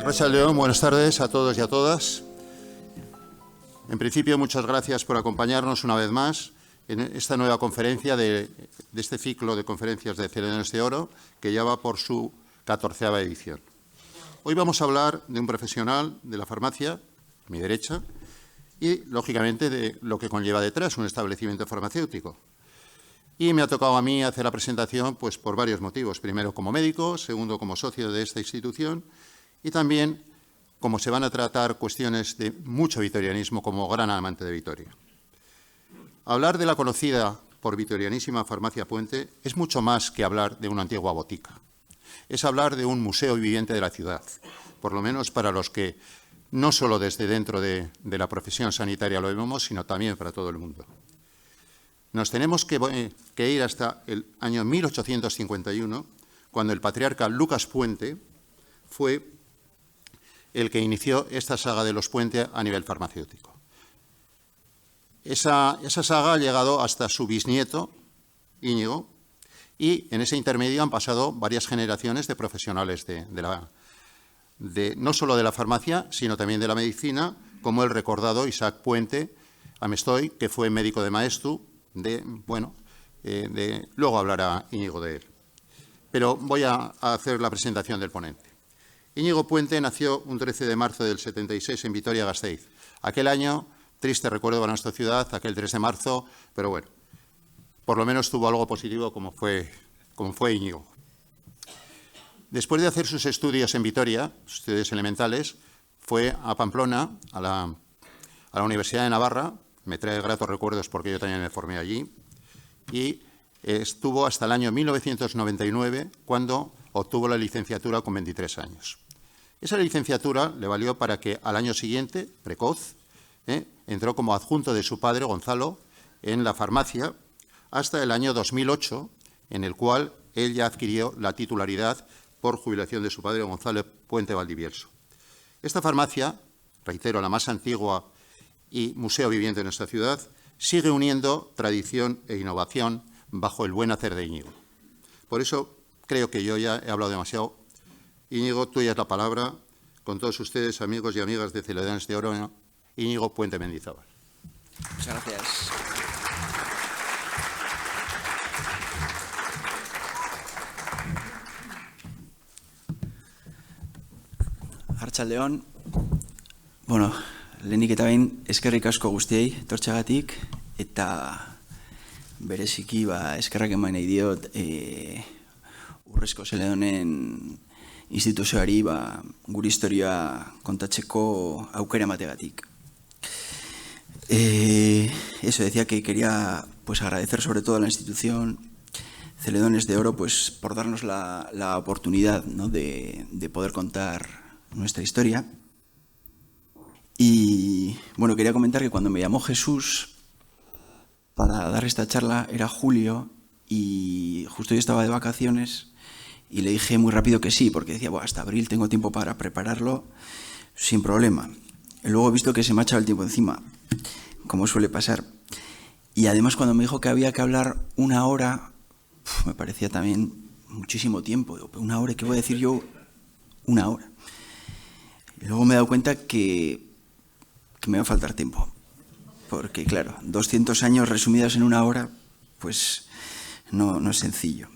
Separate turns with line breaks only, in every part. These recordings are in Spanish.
Arratsalde-on, buenas tardes a todos y a todas. En principio, muchas gracias por acompañarnos una vez más en esta nueva conferencia de este ciclo de conferencias de Celedonios de Oro, que ya va por su 14ª edición. Hoy vamos a hablar de un profesional de la farmacia, a mi derecha, y, lógicamente, de lo que conlleva detrás un establecimiento farmacéutico. Y me ha tocado a mí hacer la presentación pues, por varios motivos. Primero, como médico, segundo, como socio de esta institución, y también, como se van a tratar cuestiones de mucho vitorianismo, como gran amante de Vitoria. Hablar de la conocida por vitorianísima Farmacia Puente es mucho más que hablar de una antigua botica. Es hablar de un museo viviente de la ciudad, por lo menos para los que no solo desde dentro de la profesión sanitaria lo vemos, sino también para todo el mundo. Nos tenemos que ir hasta el año 1851, cuando el patriarca Lucas Puente fue el que inició esta saga de los Puente a nivel farmacéutico. Esa saga ha llegado hasta su bisnieto, Íñigo, y en ese intermedio han pasado varias generaciones de profesionales no solo de la farmacia, sino también de la medicina, como el recordado Isaac Puente Amestoy, que fue médico de Maestu, luego hablará Íñigo de él. Pero voy a hacer la presentación del ponente. Íñigo Puente nació un 13 de marzo del 76 en Vitoria-Gasteiz. Aquel año, triste recuerdo para nuestra ciudad, aquel 3 de marzo, pero bueno, por lo menos tuvo algo positivo como fue Íñigo. Después de hacer sus estudios en Vitoria, sus estudios elementales, fue a Pamplona, a la Universidad de Navarra. Me trae gratos recuerdos porque yo también me formé allí. Y estuvo hasta el año 1999, cuando obtuvo la licenciatura con 23 años. Esa licenciatura le valió para que al año siguiente, precoz, entró como adjunto de su padre, Gonzalo, en la farmacia, hasta el año 2008, en el cual él ya adquirió la titularidad por jubilación de su padre, Gonzalo Puente Valdivieso. Esta farmacia, reitero, la más antigua y museo viviente de nuestra ciudad, sigue uniendo tradición e innovación bajo el buen hacer de Íñigo. Por eso creo que yo ya he hablado demasiado. Íñigo, tuya es la palabra. Con todos ustedes, amigos y amigas de Celedonios de Oro, Íñigo Puente Mendizábal.
Muchas gracias. Arratsalde-on. Bueno, lehenik eta behin eskerrik asko guztiei etortzeagatik eta bereziki eskerrak eman nahi diot Urrezko Zeledonen instituzioari gure historia kontatzeko aukera emategatik. Eso, decía que quería agradecer sobre todo a la institución Celedonios de Oro por darnos la oportunidad, ¿no?, de poder contar nuestra historia. Y bueno, quería comentar que cuando me llamó Jesús para dar esta charla era julio y justo yo estaba de vacaciones y le dije muy rápido que sí, porque decía, hasta abril tengo tiempo para prepararlo sin problema. Y luego he visto que se me ha echado el tiempo encima, como suele pasar. Y además cuando me dijo que había que hablar una hora, me parecía también muchísimo tiempo. Digo, ¿una hora? ¿Qué voy a decir yo? Una hora. Y luego me he dado cuenta que me va a faltar tiempo. Porque, claro, 200 años resumidos en una hora, pues no es sencillo.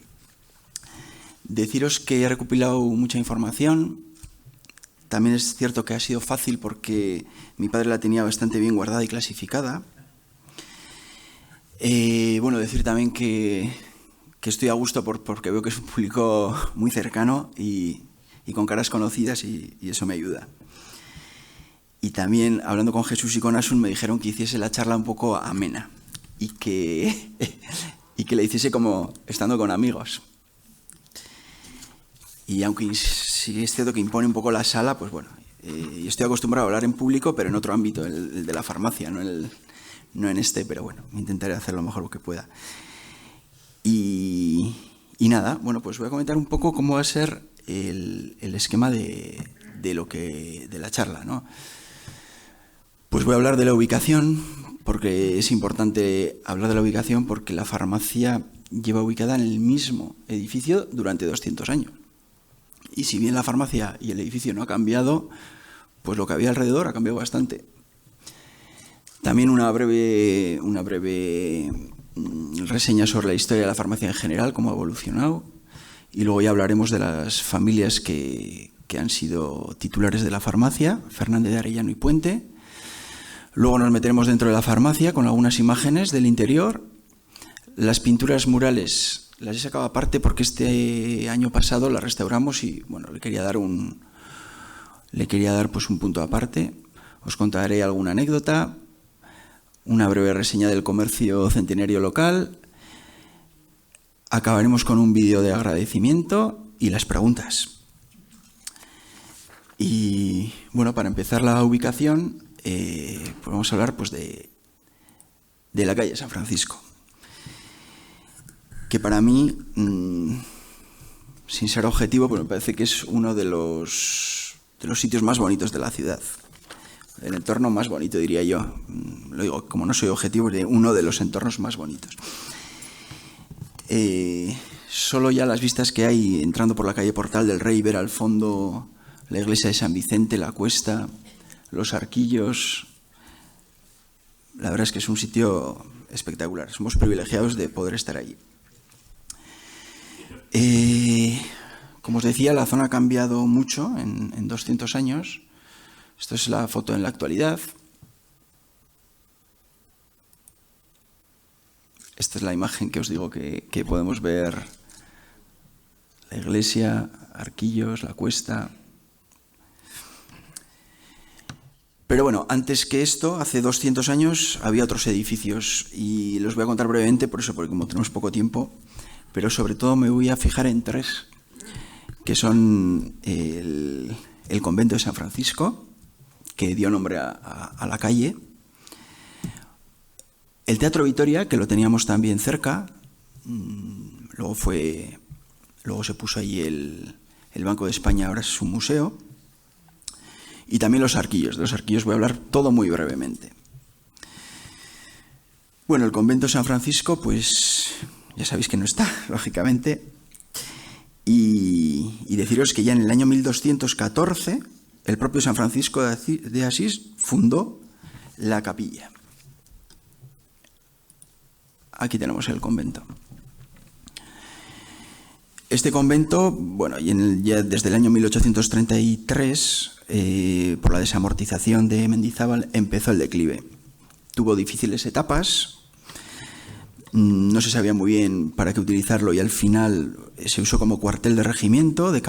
Deciros que he recopilado mucha información. También es cierto que ha sido fácil porque mi padre la tenía bastante bien guardada y clasificada. Bueno, decir también que estoy a gusto porque veo que es un público muy cercano y con caras conocidas y eso me ayuda. Y también, hablando con Jesús y con Asun, me dijeron que hiciese la charla un poco amena y que la hiciese como estando con amigos. Y aunque sí es cierto que impone un poco la sala, pues bueno, yo estoy acostumbrado a hablar en público, pero en otro ámbito, el de la farmacia, no en este, pero bueno, intentaré hacer lo mejor que pueda. Y nada, bueno, pues voy a comentar un poco cómo va a ser el esquema de la charla, ¿no? Pues voy a hablar de la ubicación, porque es importante hablar de la ubicación, porque la farmacia lleva ubicada en el mismo edificio durante 200 años. Y si bien la farmacia y el edificio no ha cambiado, pues lo que había alrededor ha cambiado bastante. También una breve reseña sobre la historia de la farmacia en general, cómo ha evolucionado. Y luego ya hablaremos de las familias que han sido titulares de la farmacia, Fernández de Arellano y Puente. Luego nos meteremos dentro de la farmacia con algunas imágenes del interior. Las pinturas murales las he sacado aparte porque este año pasado las restauramos y bueno, le quería dar pues un punto aparte. Os contaré alguna anécdota, una breve reseña del comercio centenario local. Acabaremos con un vídeo de agradecimiento y las preguntas. Y bueno, para empezar la ubicación, pues vamos a hablar pues de la calle San Francisco, que para mí, sin ser objetivo, pues me parece que es uno de los sitios más bonitos de la ciudad. El entorno más bonito, diría yo. Lo digo, como no soy objetivo, es uno de los entornos más bonitos. Solo ya las vistas que hay entrando por la calle Portal del Rey, ver al fondo la iglesia de San Vicente, la Cuesta, los arquillos. La verdad es que es un sitio espectacular. Somos privilegiados de poder estar allí. Como os decía, la zona ha cambiado mucho en 200 años. Esto es la foto en la actualidad. Esta es la imagen que os digo que podemos ver. La iglesia, arquillos, la Cuesta. Pero bueno, antes que esto, hace 200 años, había otros edificios y los voy a contar brevemente, por eso, porque como tenemos poco tiempo, pero sobre todo me voy a fijar en tres, que son el convento de San Francisco, que dio nombre a la calle, el Teatro Vitoria, que lo teníamos también cerca, luego se puso allí el Banco de España, ahora es un museo, y también los arquillos. De los arquillos voy a hablar todo muy brevemente. Bueno, el convento de San Francisco, pues ya sabéis que no está, lógicamente, y deciros que ya en el año 1214 el propio San Francisco de Asís fundó la capilla. Aquí tenemos el convento. Este convento, bueno, ya desde el año 1833, por la desamortización de Mendizábal, empezó el declive. Tuvo difíciles etapas, no se sabía muy bien para qué utilizarlo y al final se usó como cuartel de regimiento, de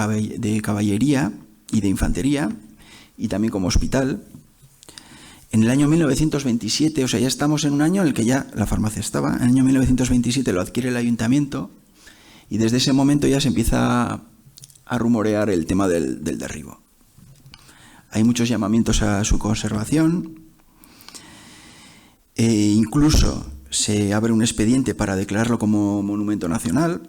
caballería y de infantería, y también como hospital. En el año 1927, o sea, ya estamos en un año en el que ya la farmacia estaba, en el año 1927 lo adquiere el ayuntamiento y desde ese momento ya se empieza a rumorear el tema del derribo. Hay muchos llamamientos a su conservación, incluso se abre un expediente para declararlo como monumento nacional.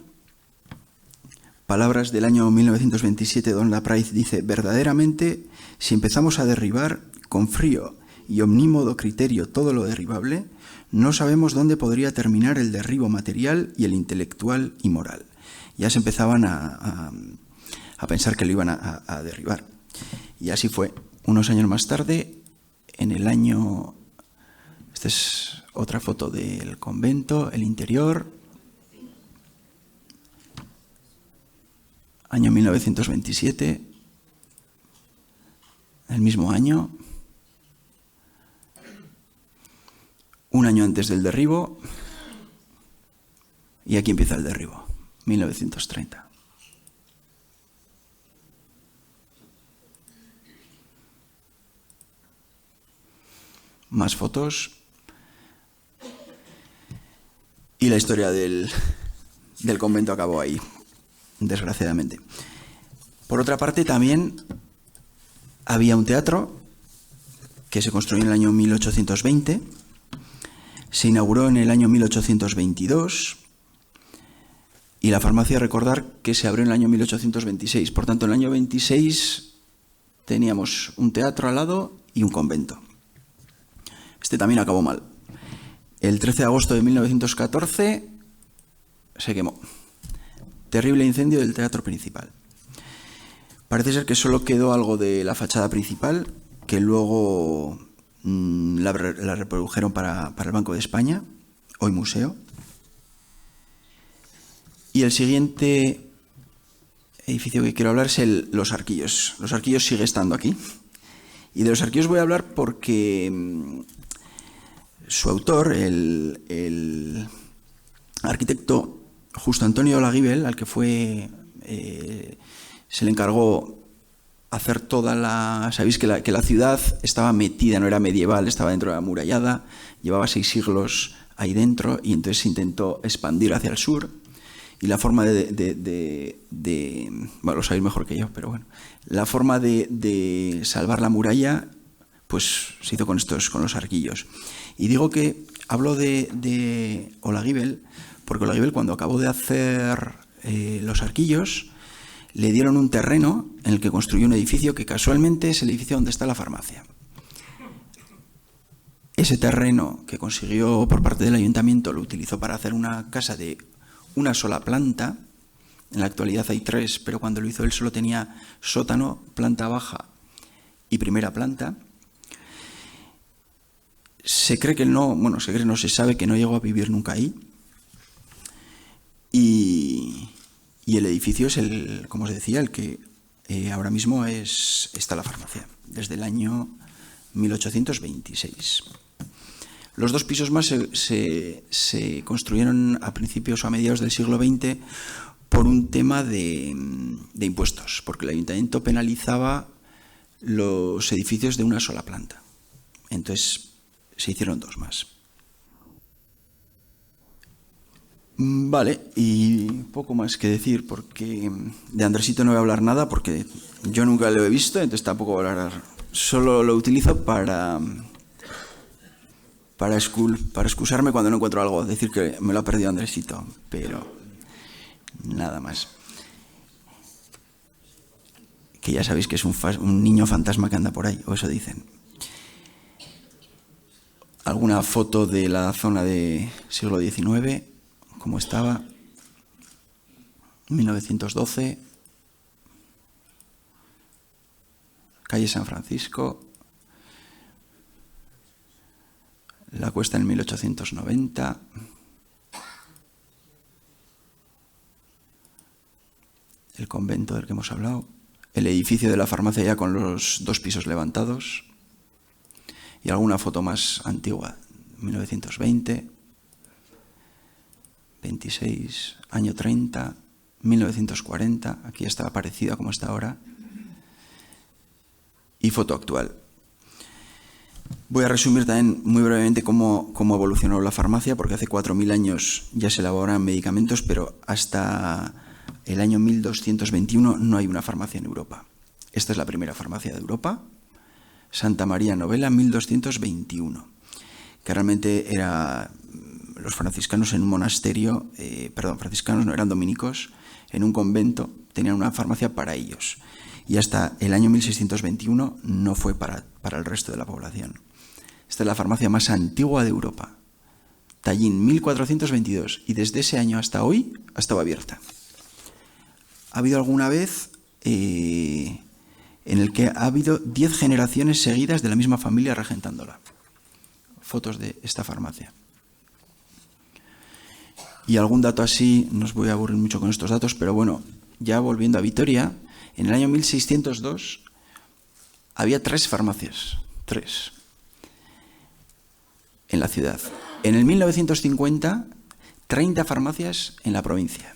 Palabras del año 1927, don Lapraez dice: verdaderamente, si empezamos a derribar con frío y omnímodo criterio todo lo derribable, no sabemos dónde podría terminar el derribo material y el intelectual y moral. Ya se empezaban a pensar que lo iban a derribar. Y así fue. Unos años más tarde, en el año... Esta es otra foto del convento, el interior. Año 1927, el mismo año. Un año antes del derribo, y aquí empieza el derribo, 1930. Más fotos. Y la historia del convento acabó ahí, desgraciadamente. Por otra parte, también había un teatro que se construyó en el año 1820. Se inauguró en el año 1822 y la farmacia, recordar que se abrió en el año 1826. Por tanto, en el año 26 teníamos un teatro al lado y un convento. Este también acabó mal. El 13 de agosto de 1914 se quemó. Terrible incendio del teatro principal. Parece ser que solo quedó algo de la fachada principal, que luego la reprodujeron para el Banco de España, hoy museo. Y el siguiente edificio que quiero hablar es Los Arquillos. Los Arquillos sigue estando aquí. Y de Los Arquillos voy a hablar porque su autor, el arquitecto Justo Antonio Olaguibel, al que se le encargó hacer toda la... Sabéis que la ciudad estaba metida, no era medieval, estaba dentro de la amurallada, llevaba 6 siglos ahí dentro y entonces se intentó expandir hacia el sur. Y la forma bueno, lo sabéis mejor que yo, pero bueno, la forma de salvar la muralla, pues se hizo con los arquillos. Y digo que hablo de Olaguibel, porque Olaguibel, cuando acabó de hacer los arquillos, le dieron un terreno en el que construyó un edificio que casualmente es el edificio donde está la farmacia. Ese terreno que consiguió por parte del ayuntamiento lo utilizó para hacer una casa de una sola planta. En la actualidad hay 3, pero cuando lo hizo él solo tenía sótano, planta baja y primera planta. Se cree que no se sabe que no llegó a vivir nunca ahí. Y el edificio es como os decía, el que ahora mismo está la farmacia, desde el año 1826. Los 2 pisos más se construyeron a principios o a mediados del siglo XX por un tema de impuestos, porque el ayuntamiento penalizaba los edificios de una sola planta. Entonces se hicieron 2 más. Vale, y poco más que decir, porque de Andresito no voy a hablar nada, porque yo nunca lo he visto, entonces tampoco voy a hablar. Solo lo utilizo para excusarme cuando no encuentro algo, decir que me lo ha perdido Andresito, pero nada más. Que ya sabéis que es un niño fantasma que anda por ahí, o eso dicen. Alguna foto de la zona de siglo XIX, como estaba, 1912, calle San Francisco, la Cuesta en 1890, el convento del que hemos hablado, el edificio de la farmacia ya con los 2 pisos levantados y alguna foto más antigua, 1920, 26, año 30, 1940, aquí está parecida como está ahora, y foto actual. Voy a resumir también muy brevemente cómo evolucionó la farmacia, porque hace 4.000 años ya se elaboraban medicamentos, pero hasta el año 1221 no hay una farmacia en Europa. Esta es la primera farmacia de Europa, Santa María Novella, 1221, que realmente era los franciscanos en un monasterio, franciscanos no, eran dominicos, en un convento, tenían una farmacia para ellos. Y hasta el año 1621 no fue para el resto de la población. Esta es la farmacia más antigua de Europa. Tallín, 1422, y desde ese año hasta hoy ha estado abierta. Ha habido alguna vez en el que ha habido 10 generaciones seguidas de la misma familia regentándola. Fotos de esta farmacia. Y algún dato así, no os voy a aburrir mucho con estos datos, pero bueno, ya volviendo a Vitoria, en el año 1602 había 3 farmacias, 3, en la ciudad. En el 1950, 30 farmacias en la provincia.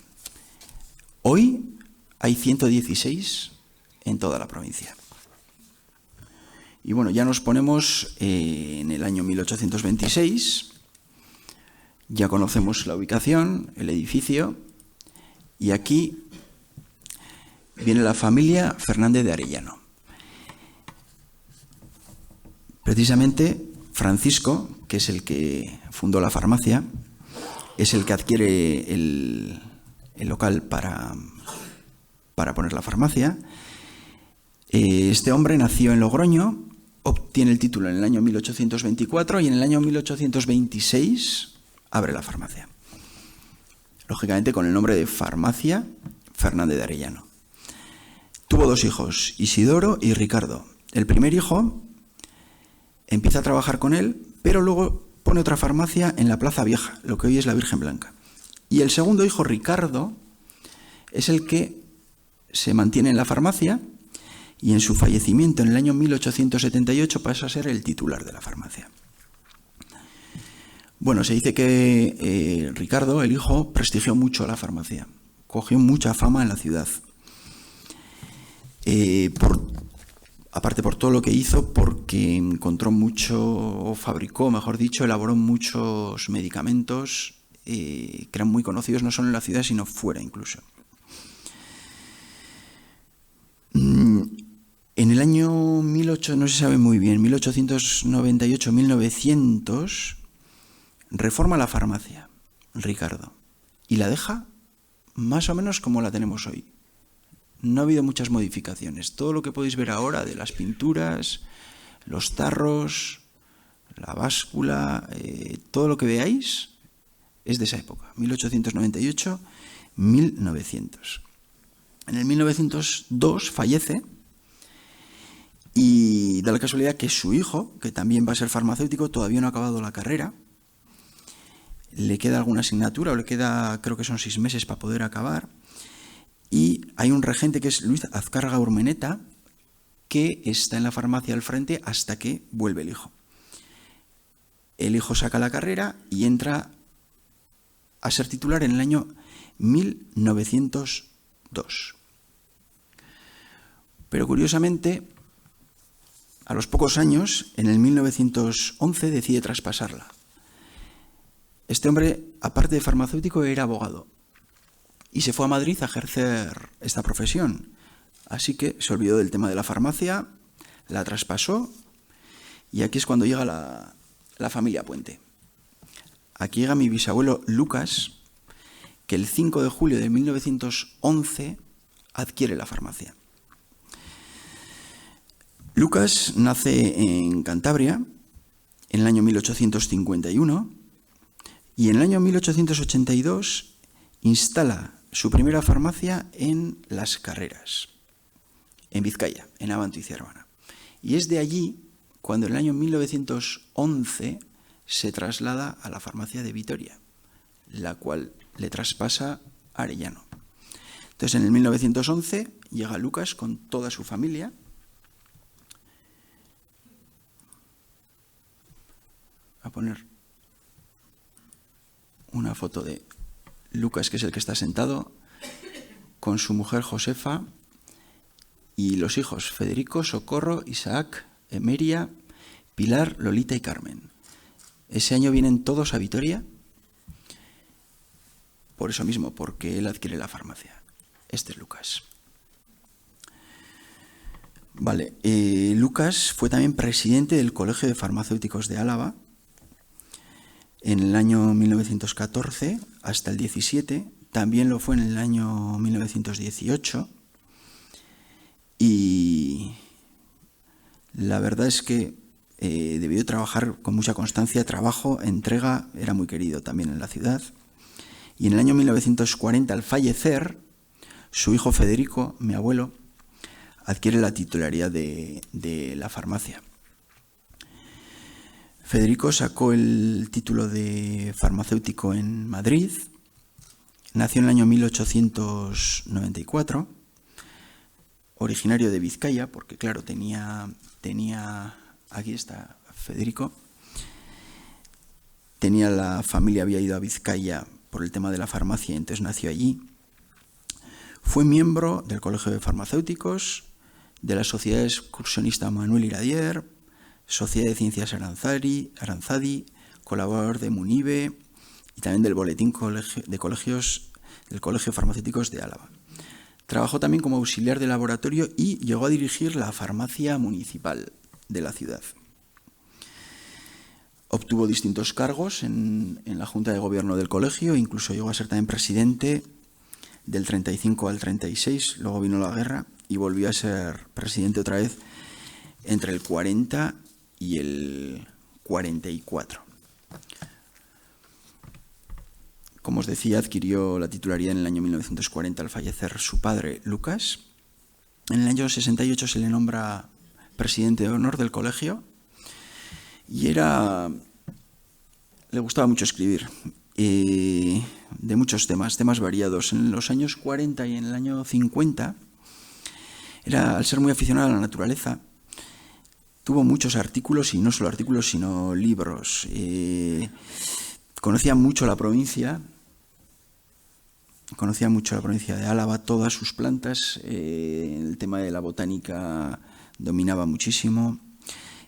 Hoy hay 116 en toda la provincia. Y bueno, ya nos ponemos en el año 1826, ya conocemos la ubicación, el edificio, y aquí viene la familia Fernández de Arellano. Precisamente Francisco, que es el que fundó la farmacia, es el que adquiere el local para poner la farmacia. Este hombre nació en Logroño, obtiene el título en el año 1824 y en el año 1826 abre la farmacia. Lógicamente con el nombre de Farmacia Fernández de Arellano. Tuvo 2 hijos, Isidoro y Ricardo. El primer hijo empieza a trabajar con él, pero luego pone otra farmacia en la Plaza Vieja, lo que hoy es la Virgen Blanca. Y el segundo hijo, Ricardo, es el que se mantiene en la farmacia y en su fallecimiento en el año 1878 pasa a ser el titular de la farmacia. Bueno, se dice que Ricardo, el hijo, prestigió mucho la farmacia, cogió mucha fama en la ciudad. Aparte por todo lo que hizo, porque encontró mucho, o fabricó, mejor dicho, elaboró muchos medicamentos que eran muy conocidos no solo en la ciudad, sino fuera incluso. En el año 1800, no se sabe muy bien, 1898-1900, reforma la farmacia, Ricardo, y la deja más o menos como la tenemos hoy. No ha habido muchas modificaciones. Todo lo que podéis ver ahora de las pinturas, los tarros, la báscula, todo lo que veáis es de esa época, 1898-1900. En el 1902 fallece y da la casualidad que su hijo, que también va a ser farmacéutico, todavía no ha acabado la carrera. Le queda alguna asignatura, o le queda, creo que son 6 meses para poder acabar. Y hay un regente que es Luis Azcárraga Urmeneta, que está en la farmacia al frente hasta que vuelve el hijo. El hijo saca la carrera y entra a ser titular en el año 1902. Pero curiosamente, a los pocos años, en el 1911, decide traspasarla. Este hombre, aparte de farmacéutico, era abogado y se fue a Madrid a ejercer esta profesión. Así que se olvidó del tema de la farmacia, la traspasó y aquí es cuando llega la familia Puente. Aquí llega mi bisabuelo Lucas, que el 5 de julio de 1911 adquiere la farmacia. Lucas nace en Cantabria en el año 1851 y en el año 1882 instala su primera farmacia en Las Carreras, en Vizcaya, en Abanto y Ciervana. Y es de allí cuando en el año 1911 se traslada a la farmacia de Vitoria, la cual le traspasa a Arellano. Entonces, en el 1911 llega Lucas con toda su familia. A poner una foto de Lucas, que es el que está sentado, con su mujer Josefa y los hijos Federico, Socorro, Isaac, Emeria, Pilar, Lolita y Carmen. Ese año vienen todos a Vitoria, por eso mismo, porque él adquiere la farmacia. Este es Lucas. Vale, Lucas fue también presidente del Colegio de Farmacéuticos de Álava en el año 1914 hasta el 17, también lo fue en el año 1918 y la verdad es que debió trabajar con mucha constancia, trabajo, entrega, era muy querido también en la ciudad. Y en el año 1940, al fallecer, su hijo Federico, mi abuelo, adquiere la titularidad de la farmacia. Federico sacó el título de farmacéutico en Madrid, nació en el año 1894, originario de Vizcaya, porque claro, tenía aquí está Federico, la familia había ido a Vizcaya por el tema de la farmacia, entonces nació allí. Fue miembro del Colegio de Farmacéuticos, de la Sociedad Excursionista Manuel Iradier, Sociedad de Ciencias Aranzadi, colaborador de Munive y también del Boletín de Colegios del Colegio de Farmacéuticos de Álava. Trabajó también como auxiliar de laboratorio y llegó a dirigir la farmacia municipal de la ciudad. Obtuvo distintos cargos en la Junta de Gobierno del colegio, incluso llegó a ser también presidente del 35 al 36, luego vino la guerra y volvió a ser presidente otra vez entre el 40 y el 44. Como os decía, adquirió la titularidad en el año 1940 al fallecer su padre, Lucas, En el año 68 se le nombra presidente de honor del colegio y le gustaba mucho escribir, de muchos temas variados. En los años 40 y en el año 50, al ser muy aficionado a la naturaleza, tuvo muchos artículos, y no solo artículos, sino libros. Conocía mucho la provincia de Álava, todas sus plantas. El tema de la botánica dominaba muchísimo.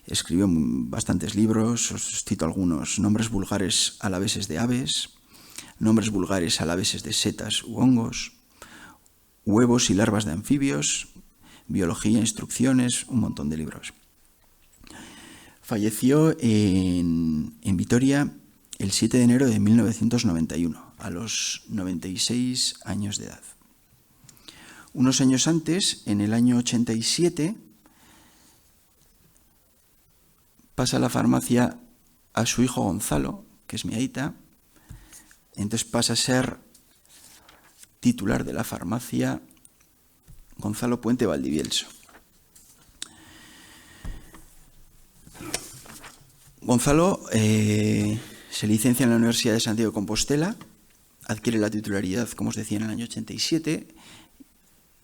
Escribió bastantes libros, os cito algunos: Nombres vulgares alaveses de aves, Nombres vulgares alaveses de setas u hongos, Huevos y larvas de anfibios, Biología, instrucciones, un montón de libros. Falleció en Vitoria el 7 de enero de 1991, a los 96 años de edad. Unos años antes, en el año 87, pasa la farmacia a su hijo Gonzalo, que es mi aita. Entonces pasa a ser titular de la farmacia Gonzalo Puente Valdivielso. Gonzalo se licencia en la Universidad de Santiago de Compostela, adquiere la titularidad, como os decía, en el año 87.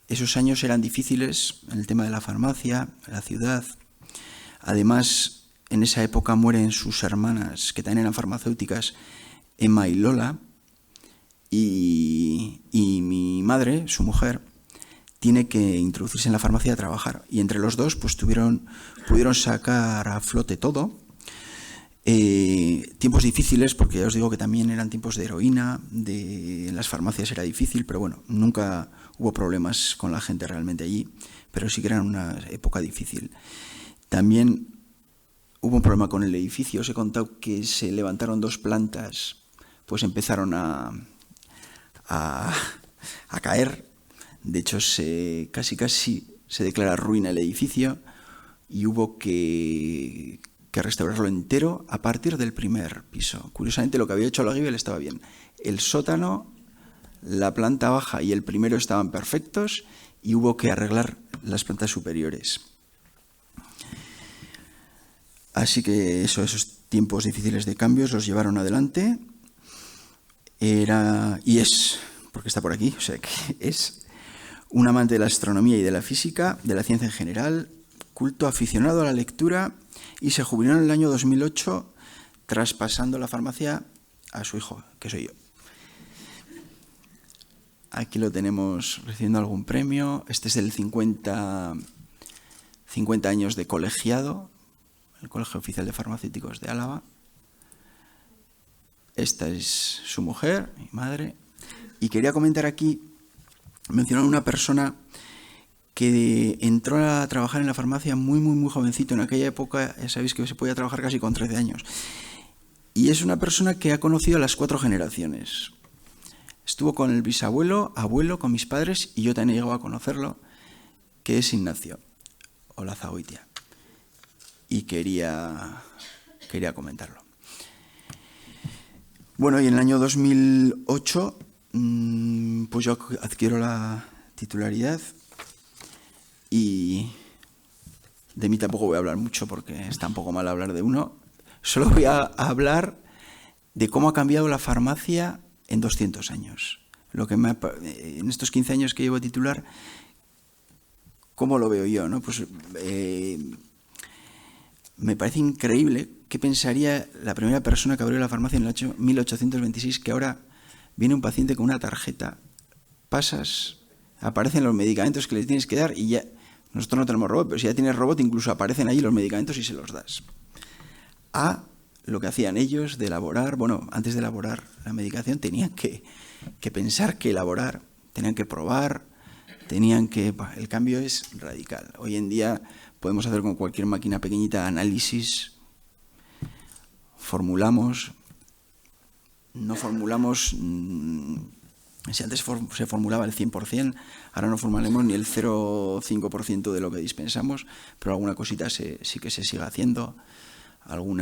Esos años eran difíciles en el tema de la farmacia, la ciudad. Además, en esa época mueren sus hermanas, que también eran farmacéuticas, Emma y Lola, y mi madre, su mujer, tiene que introducirse en la farmacia a trabajar. Y entre los dos pues pudieron sacar a flote todo. Tiempos difíciles, porque ya os digo que también eran tiempos de heroína, en las farmacias era difícil, pero bueno, nunca hubo problemas con la gente realmente allí, pero sí que era una época difícil. También hubo un problema con el edificio. Os he contado que se levantaron 2 plantas, pues empezaron a caer. De hecho, casi se declara ruina el edificio y hubo que restaurarlo entero a partir del primer piso. Curiosamente, lo que había hecho Olaguibel estaba bien. El sótano, la planta baja y el primero estaban perfectos y hubo que arreglar las plantas superiores. Así que esos tiempos difíciles de cambios los llevaron adelante. Porque está por aquí, o sea que es un amante de la astronomía y de la física, de la ciencia en general, culto, aficionado a la lectura, y se jubiló en el año 2008, traspasando la farmacia a su hijo, que soy yo. Aquí lo tenemos recibiendo algún premio. Este es del 50 años de colegiado, el Colegio Oficial de Farmacéuticos de Álava. Esta es su mujer, mi madre. Y quería comentar aquí, mencionar una persona que entró a trabajar en la farmacia muy jovencito. En aquella época, ya sabéis que se podía trabajar casi con 13 años. Y es una persona que ha conocido a las 4 generaciones. Estuvo con el bisabuelo, abuelo, con mis padres, y yo también he llegado a conocerlo, que es Ignacio Olazagoitia. Y quería comentarlo. Bueno, y en el año 2008, pues yo adquiero la titularidad, y de mí tampoco voy a hablar mucho porque está un poco mal hablar de uno. Solo voy a hablar de cómo ha cambiado la farmacia en 200 años. En estos 15 años que llevo titular, ¿cómo lo veo yo, no? Pues me parece increíble. ¿Qué pensaría la primera persona que abrió la farmacia en el año 1826 que ahora viene un paciente con una tarjeta, pasas, aparecen los medicamentos que le tienes que dar y ya? Nosotros no tenemos robot, pero si ya tienes robot, incluso aparecen ahí los medicamentos y se los das. A lo que hacían ellos de elaborar, antes de elaborar la medicación tenían que pensar que elaborar, tenían que probar, el cambio es radical. Hoy en día podemos hacer con cualquier máquina pequeñita análisis, formulamos, no formulamos. Si antes se formulaba el 100%, ahora no formularemos ni el 0,5% de lo que dispensamos, pero alguna cosita sí que se sigue haciendo. Algún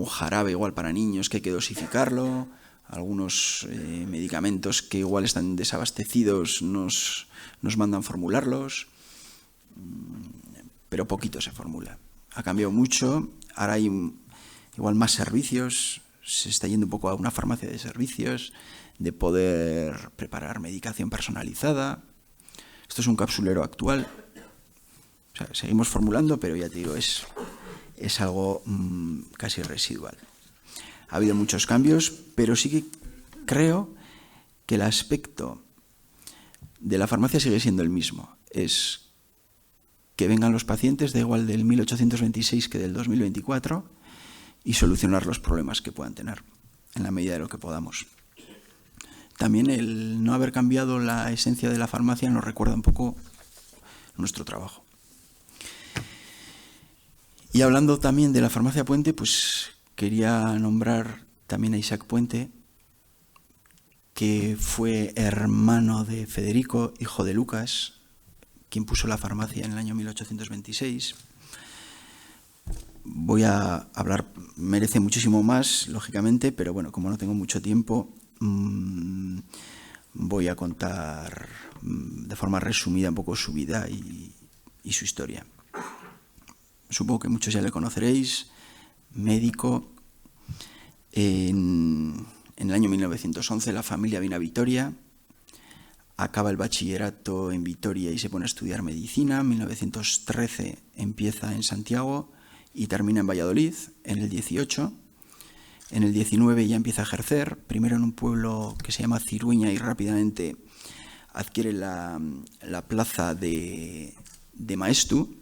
jarabe igual para niños que hay que dosificarlo, algunos medicamentos que igual están desabastecidos nos mandan formularlos, pero poquito se formula. Ha cambiado mucho, ahora hay igual más servicios, se está yendo un poco a una farmacia de servicios, de poder preparar medicación personalizada. Esto es un capsulero actual. O sea, seguimos formulando, pero ya te digo, es algo casi residual. Ha habido muchos cambios, pero sí que creo que el aspecto de la farmacia sigue siendo el mismo. Es que vengan los pacientes, da igual del 1826 que del 2024, y solucionar los problemas que puedan tener, en la medida de lo que podamos. También el no haber cambiado la esencia de la farmacia nos recuerda un poco nuestro trabajo. Y hablando también de la farmacia Puente, pues quería nombrar también a Isaac Puente, que fue hermano de Federico, hijo de Lucas, quien puso la farmacia en el año 1826. Voy a hablar, merece muchísimo más, lógicamente, pero bueno, como no tengo mucho tiempo, voy a contar de forma resumida un poco su vida y su historia. Supongo que muchos ya le conoceréis, médico. En el año 1911 la familia viene a Vitoria, acaba el bachillerato en Vitoria y se pone a estudiar medicina. En 1913 empieza en Santiago y termina en Valladolid en el 18. En el 19 ya empieza a ejercer, primero en un pueblo que se llama Cirueña y rápidamente adquiere la plaza de maestu.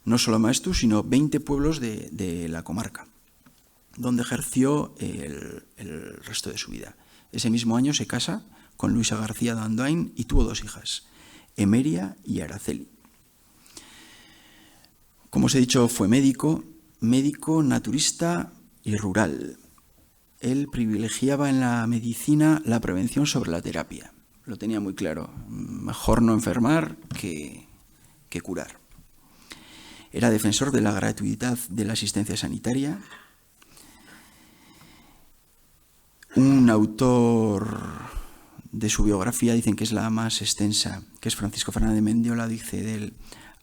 No solo maestu, sino 20 pueblos de la comarca, donde ejerció el resto de su vida. Ese mismo año se casa con Luisa García de Andoain y tuvo 2 hijas, Emeria y Araceli. Como os he dicho, fue médico, naturista y rural. Él privilegiaba en la medicina la prevención sobre la terapia. Lo tenía muy claro. Mejor no enfermar que curar. Era defensor de la gratuidad de la asistencia sanitaria. Un autor de su biografía, dicen que es la más extensa, que es Francisco Fernández de Mendiola, dice de él: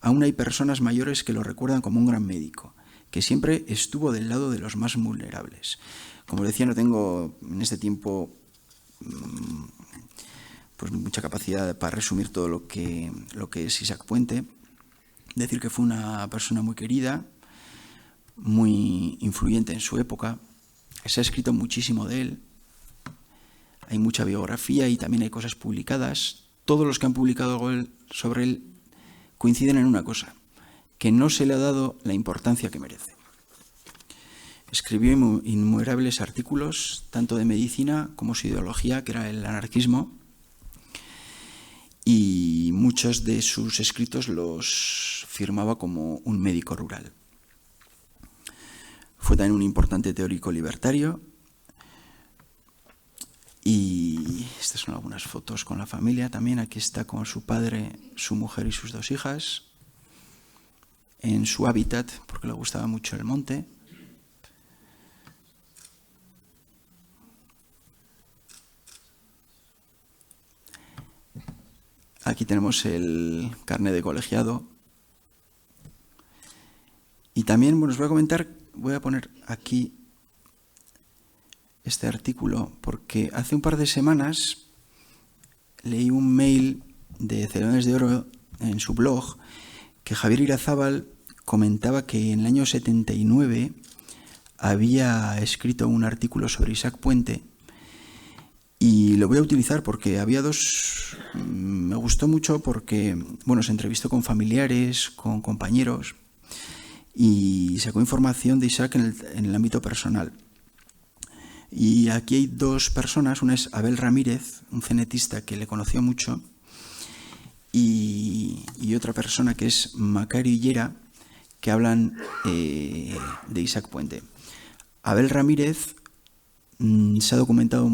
aún hay personas mayores que lo recuerdan como un gran médico, que siempre estuvo del lado de los más vulnerables. Como decía, no tengo en este tiempo pues mucha capacidad para resumir todo lo que es Isaac Puente. Decir que fue una persona muy querida, muy influyente en su época. Se ha escrito muchísimo de él. Hay mucha biografía y también hay cosas publicadas. Todos los que han publicado sobre él coinciden en una cosa: que no se le ha dado la importancia que merece. Escribió innumerables artículos, tanto de medicina como su ideología, que era el anarquismo, y muchos de sus escritos los firmaba como un médico rural. Fue también un importante teórico libertario. Y estas son algunas fotos con la familia. También aquí está con su padre, su mujer y sus 2 hijas, en su hábitat, porque le gustaba mucho el monte. Aquí tenemos el carnet de colegiado. Y también, bueno, os voy a comentar, voy a poner aquí este artículo, porque hace un par de semanas leí un mail de Celones de Oro en su blog, que Javier Irazábal comentaba que en el año 79 había escrito un artículo sobre Isaac Puente, y lo voy a utilizar porque había 2... Me gustó mucho porque, bueno, se entrevistó con familiares, con compañeros, y sacó información de Isaac en el ámbito personal. Y aquí hay 2 personas, una es Abel Ramírez, un genetista que le conoció mucho, y otra persona que es Macario Hillera, que hablan de Isaac Puente. Abel Ramírez se documentó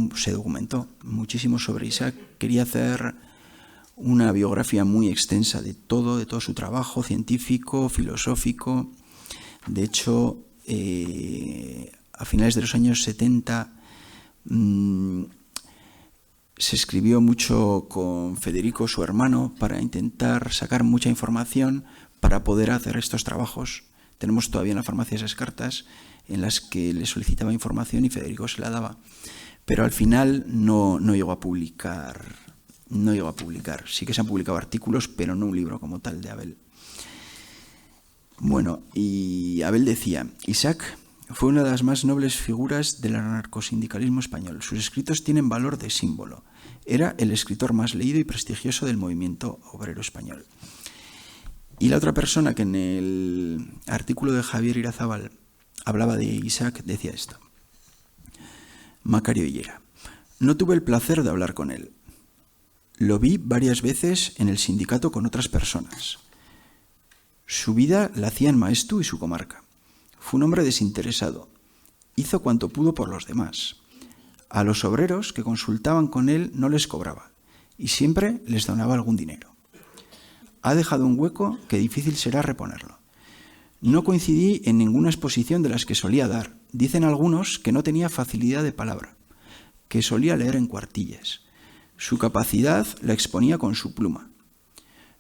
muchísimo sobre Isaac. Quería hacer una biografía muy extensa de todo su trabajo científico, filosófico. De hecho, a finales de los años 70 Se escribió mucho con Federico, su hermano, para intentar sacar mucha información para poder hacer estos trabajos. Tenemos todavía en la farmacia esas cartas en las que le solicitaba información y Federico se la daba. Pero al final no llegó a publicar. No llegó a publicar. Sí que se han publicado artículos, pero no un libro como tal de Abel. Bueno, y Abel decía, Isaac fue una de las más nobles figuras del anarcosindicalismo español. Sus escritos tienen valor de símbolo. Era el escritor más leído y prestigioso del movimiento obrero español. Y la otra persona que en el artículo de Javier Irazábal hablaba de Isaac decía esto. Macario Hillera. No tuve el placer de hablar con él. Lo vi varias veces en el sindicato con otras personas. Su vida la hacía en Maestu y su comarca. Fue un hombre desinteresado. Hizo cuanto pudo por los demás. A los obreros que consultaban con él no les cobraba y siempre les donaba algún dinero. Ha dejado un hueco que difícil será reponerlo. No coincidí en ninguna exposición de las que solía dar. Dicen algunos que no tenía facilidad de palabra, que solía leer en cuartillas. Su capacidad la exponía con su pluma.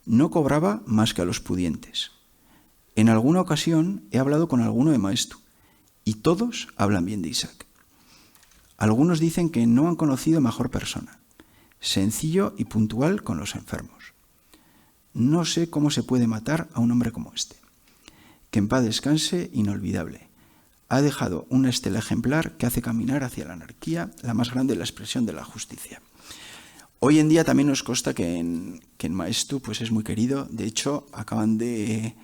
No cobraba más que a los pudientes. En alguna ocasión he hablado con alguno de Maestu y todos hablan bien de Isaac. Algunos dicen que no han conocido mejor persona, sencillo y puntual con los enfermos. No sé cómo se puede matar a un hombre como este. Que en paz descanse, inolvidable. Ha dejado una estela ejemplar que hace caminar hacia la anarquía, la más grande de la expresión de la justicia. Hoy en día también nos consta que en Maestu pues es muy querido. De hecho, acaban de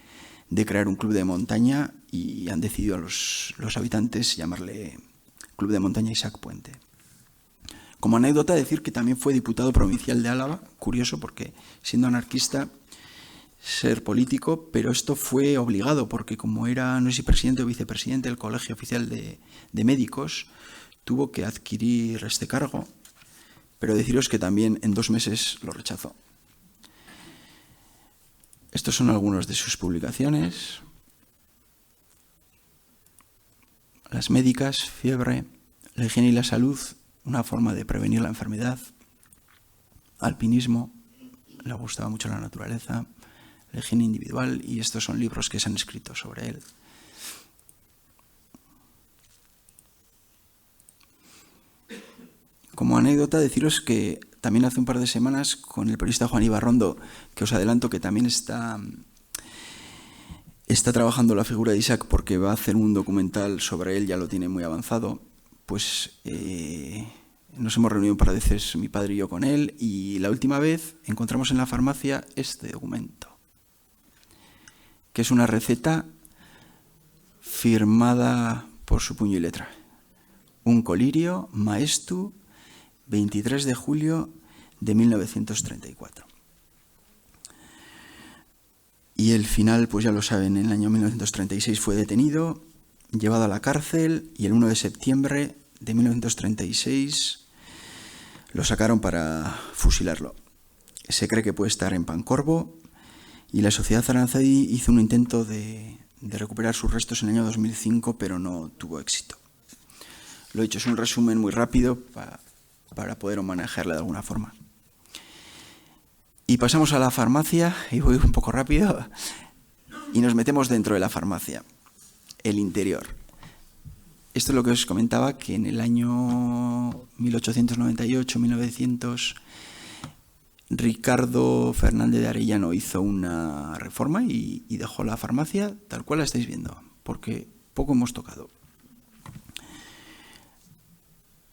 crear un club de montaña y han decidido a los habitantes llamarle Club de Montaña Isaac Puente. Como anécdota, decir que también fue diputado provincial de Álava, curioso porque siendo anarquista, ser político, pero esto fue obligado porque como era, no sé si presidente o vicepresidente del Colegio Oficial de Médicos, tuvo que adquirir este cargo, pero deciros que también en 2 meses lo rechazó. Estos son algunos de sus publicaciones. Las médicas, fiebre, la higiene y la salud, una forma de prevenir la enfermedad, alpinismo, le gustaba mucho la naturaleza, la higiene individual, y estos son libros que se han escrito sobre él. Como anécdota, deciros que también hace un par de semanas con el periodista Juan Ibarrondo, que os adelanto que también está trabajando la figura de Isaac porque va a hacer un documental sobre él, ya lo tiene muy avanzado, pues nos hemos reunido un par de veces mi padre y yo con él, y la última vez encontramos en la farmacia este documento, que es una receta firmada por su puño y letra. Un colirio, Maestu, 23 de julio de 1934. Y el final, pues ya lo saben, en el año 1936 fue detenido, llevado a la cárcel, y el 1 de septiembre de 1936 lo sacaron para fusilarlo. Se cree que puede estar en Pancorbo, y la Sociedad Aranzadi hizo un intento de recuperar sus restos en el año 2005, pero no tuvo éxito. Lo he hecho, es un resumen muy rápido para poder manejarla de alguna forma. Y pasamos a la farmacia, y voy un poco rápido, y nos metemos dentro de la farmacia, el interior. Esto es lo que os comentaba, que en el año 1898-1900 Ricardo Fernández de Arellano hizo una reforma y dejó la farmacia tal cual la estáis viendo, porque poco hemos tocado.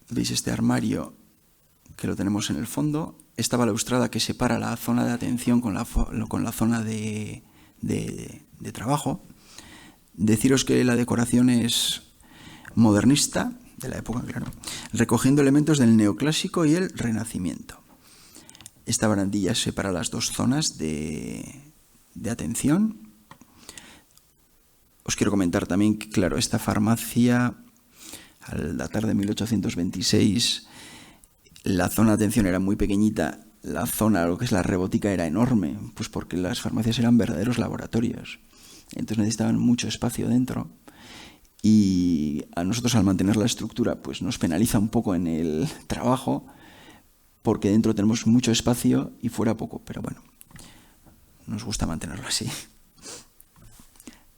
¿Veis este armario que lo tenemos en el fondo? Esta balaustrada que separa la zona de atención con la zona de trabajo. Deciros que la decoración es modernista, de la época, claro, recogiendo elementos del neoclásico y el renacimiento. Esta barandilla separa las 2 zonas de atención. Os quiero comentar también que, claro, esta farmacia, al datar de 1826, la zona de atención era muy pequeñita, la zona, lo que es la rebótica, era enorme, pues porque las farmacias eran verdaderos laboratorios. Entonces necesitaban mucho espacio dentro. y a nosotros, al mantener la estructura, pues nos penaliza un poco en el trabajo, porque dentro tenemos mucho espacio y fuera poco, pero bueno, nos gusta mantenerlo así.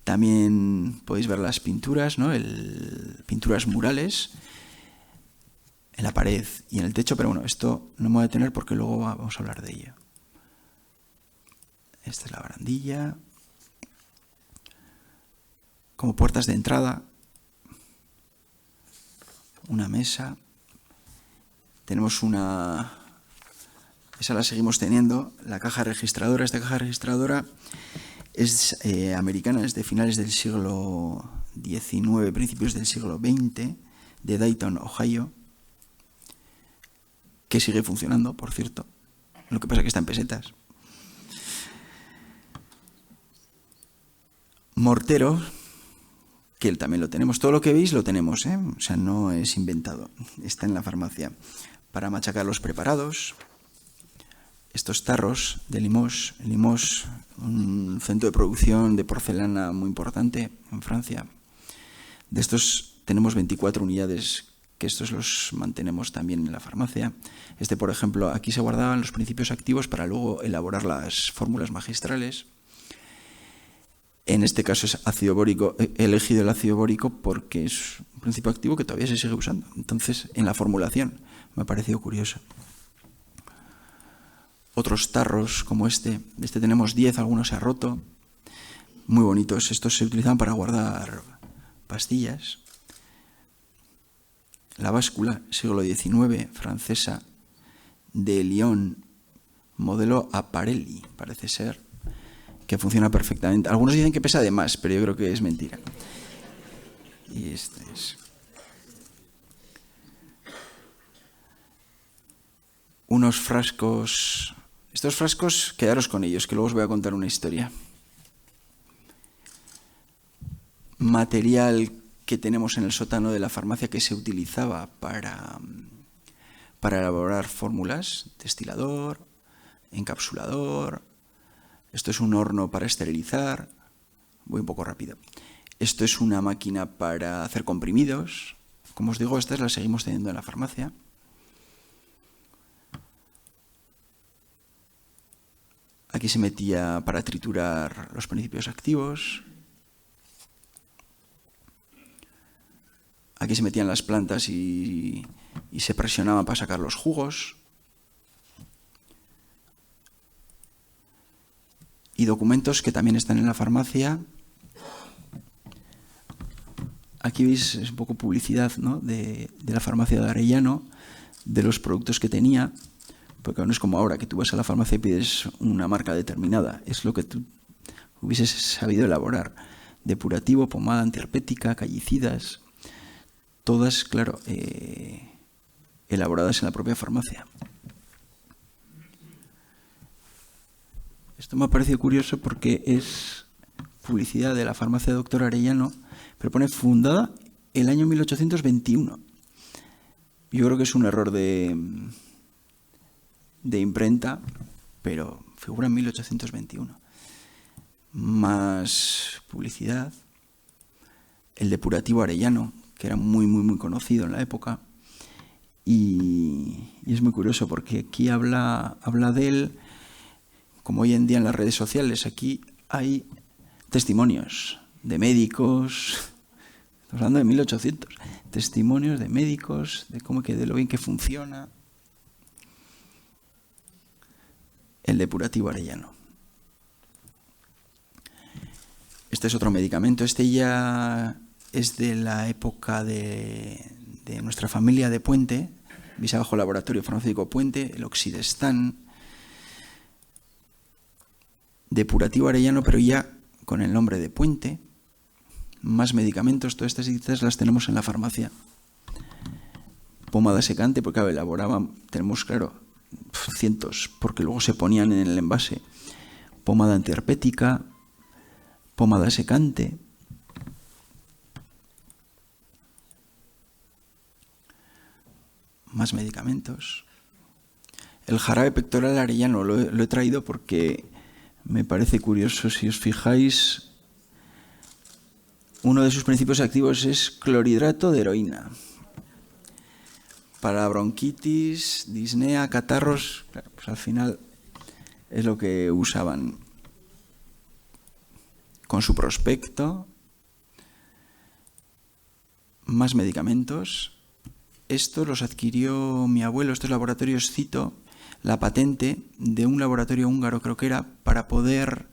También podéis ver las pinturas, ¿no? Pinturas murales en la pared y en el techo, pero bueno, esto no me voy a detener porque luego vamos a hablar de ello. Esta es la barandilla. Como puertas de entrada, una mesa. Tenemos una... Esa la seguimos teniendo, la caja registradora. Esta caja registradora es americana, es de finales del siglo XIX, principios del siglo XX, de Dayton, Ohio, que sigue funcionando, por cierto. Lo que pasa es que está en pesetas. Mortero, que él también lo tenemos. Todo lo que veis lo tenemos, ¿eh? O sea, no es inventado. Está en la farmacia. Para machacar los preparados. Estos tarros de Limoges. Limoges, un centro de producción de porcelana muy importante en Francia. De estos tenemos 24 unidades, que estos los mantenemos también en la farmacia. Este, por ejemplo, aquí se guardaban los principios activos para luego elaborar las fórmulas magistrales. En este caso es ácido bórico. He elegido el ácido bórico porque es un principio activo que todavía se sigue usando. Entonces, en la formulación me ha parecido curioso. Otros tarros como este. De este tenemos 10, algunos se ha roto. Muy bonitos. Estos se utilizan para guardar pastillas. La báscula, siglo XIX, francesa, de Lyon, modelo Aparelli, parece ser, que funciona perfectamente. Algunos dicen que pesa de más, pero yo creo que es mentira. Y este es... Unos frascos... Estos frascos, quedaros con ellos, que luego os voy a contar una historia. Material que tenemos en el sótano de la farmacia que se utilizaba para elaborar fórmulas, destilador, encapsulador. Esto es un horno para esterilizar. Voy un poco rápido. Esto es una máquina para hacer comprimidos. Como os digo, estas las seguimos teniendo en la farmacia. Aquí se metía para triturar los principios activos. Aquí se metían las plantas y se presionaban para sacar los jugos. Y documentos que también están en la farmacia. Aquí veis, es un poco publicidad, ¿no? de la farmacia de Arellano, de los productos que tenía, porque no es como ahora, que tú vas a la farmacia y pides una marca determinada. Es lo que tú hubieses sabido elaborar. Depurativo, pomada antiherpética, callicidas, todas, claro, elaboradas en la propia farmacia. Esto me ha parecido curioso porque es publicidad de la farmacia Doctor Arellano, pero pone fundada el año 1821. Yo creo que es un error de imprenta, pero figura en 1821. Más publicidad. El depurativo Arellano, que era muy, muy, muy conocido en la época. Y es muy curioso porque aquí habla de él, como hoy en día en las redes sociales. Aquí hay testimonios de médicos, estamos hablando de 1800, testimonios de médicos, de lo bien que funciona el depurativo Arellano. Este es otro medicamento. Este ya es de la época de nuestra familia de Puente, Visabajo Laboratorio Farmacéutico Puente, el Oxidestan, depurativo Arellano, pero ya con el nombre de Puente. Más medicamentos, todas estas ediciones las tenemos en la farmacia. Pomada secante, porque elaboraban, tenemos, claro, cientos, porque luego se ponían en el envase. Pomada antiherpética, pomada secante. Más medicamentos. El jarabe pectoral Arellano lo he traído porque me parece curioso. Si os fijáis, Uno de sus principios activos es clorhidrato de heroína. Para bronquitis, disnea, catarros, claro, pues al final es lo que usaban. Con su prospecto, más medicamentos. Estos los adquirió mi abuelo, estos laboratorios, cito la patente de un laboratorio húngaro, creo que era, para poder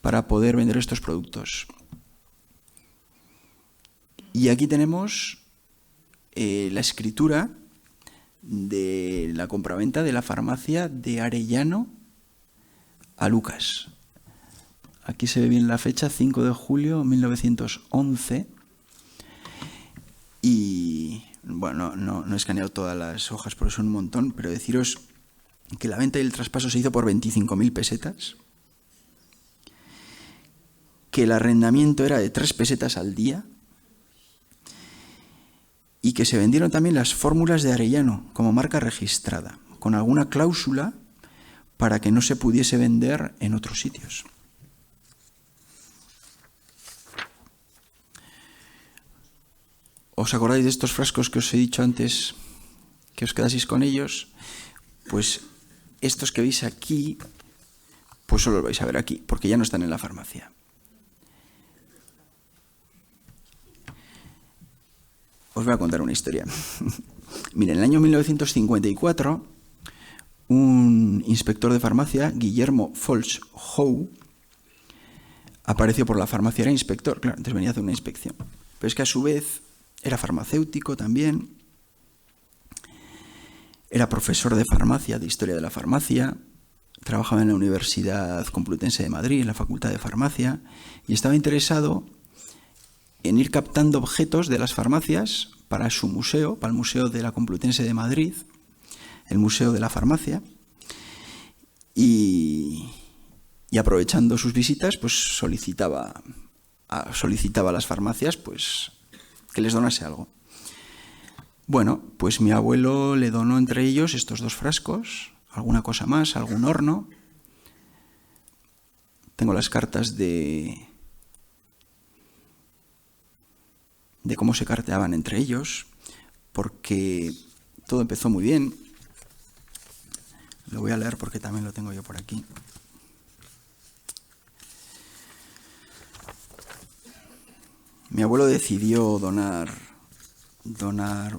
vender estos productos. Y aquí tenemos la escritura de la compraventa de la farmacia de Arellano a Lucas. Aquí se ve bien la fecha, 5 de julio de 1911. Y bueno, no he escaneado todas las hojas porque son un montón, pero deciros que la venta y el traspaso se hizo por 25.000 pesetas, que el arrendamiento era de 3 pesetas al día y que se vendieron también las fórmulas de Arellano como marca registrada, con alguna cláusula para que no se pudiese vender en otros sitios. ¿Os acordáis de estos frascos que os he dicho antes, que os quedaseis con ellos? Pues estos que veis aquí, pues solo los vais a ver aquí, porque ya no están en la farmacia. Os voy a contar una historia. Miren, en el año 1954, un inspector de farmacia, Guillermo Folch-Howe, apareció por la farmacia. Era inspector, claro, antes venía a hacer una inspección. Pero es que a su vez era farmacéutico también, era profesor de farmacia, de historia de la farmacia, trabajaba en la Universidad Complutense de Madrid, en la Facultad de Farmacia, y estaba interesado en ir captando objetos de las farmacias para su museo, para el Museo de la Complutense de Madrid, el Museo de la Farmacia, y aprovechando sus visitas, pues solicitaba a las farmacias pues que les donase algo. Bueno, pues mi abuelo le donó entre ellos estos 2 frascos, alguna cosa más, algún horno. Tengo las cartas de cómo se carteaban entre ellos, porque todo empezó muy bien. Lo voy a leer porque también lo tengo yo por aquí. Mi abuelo decidió donar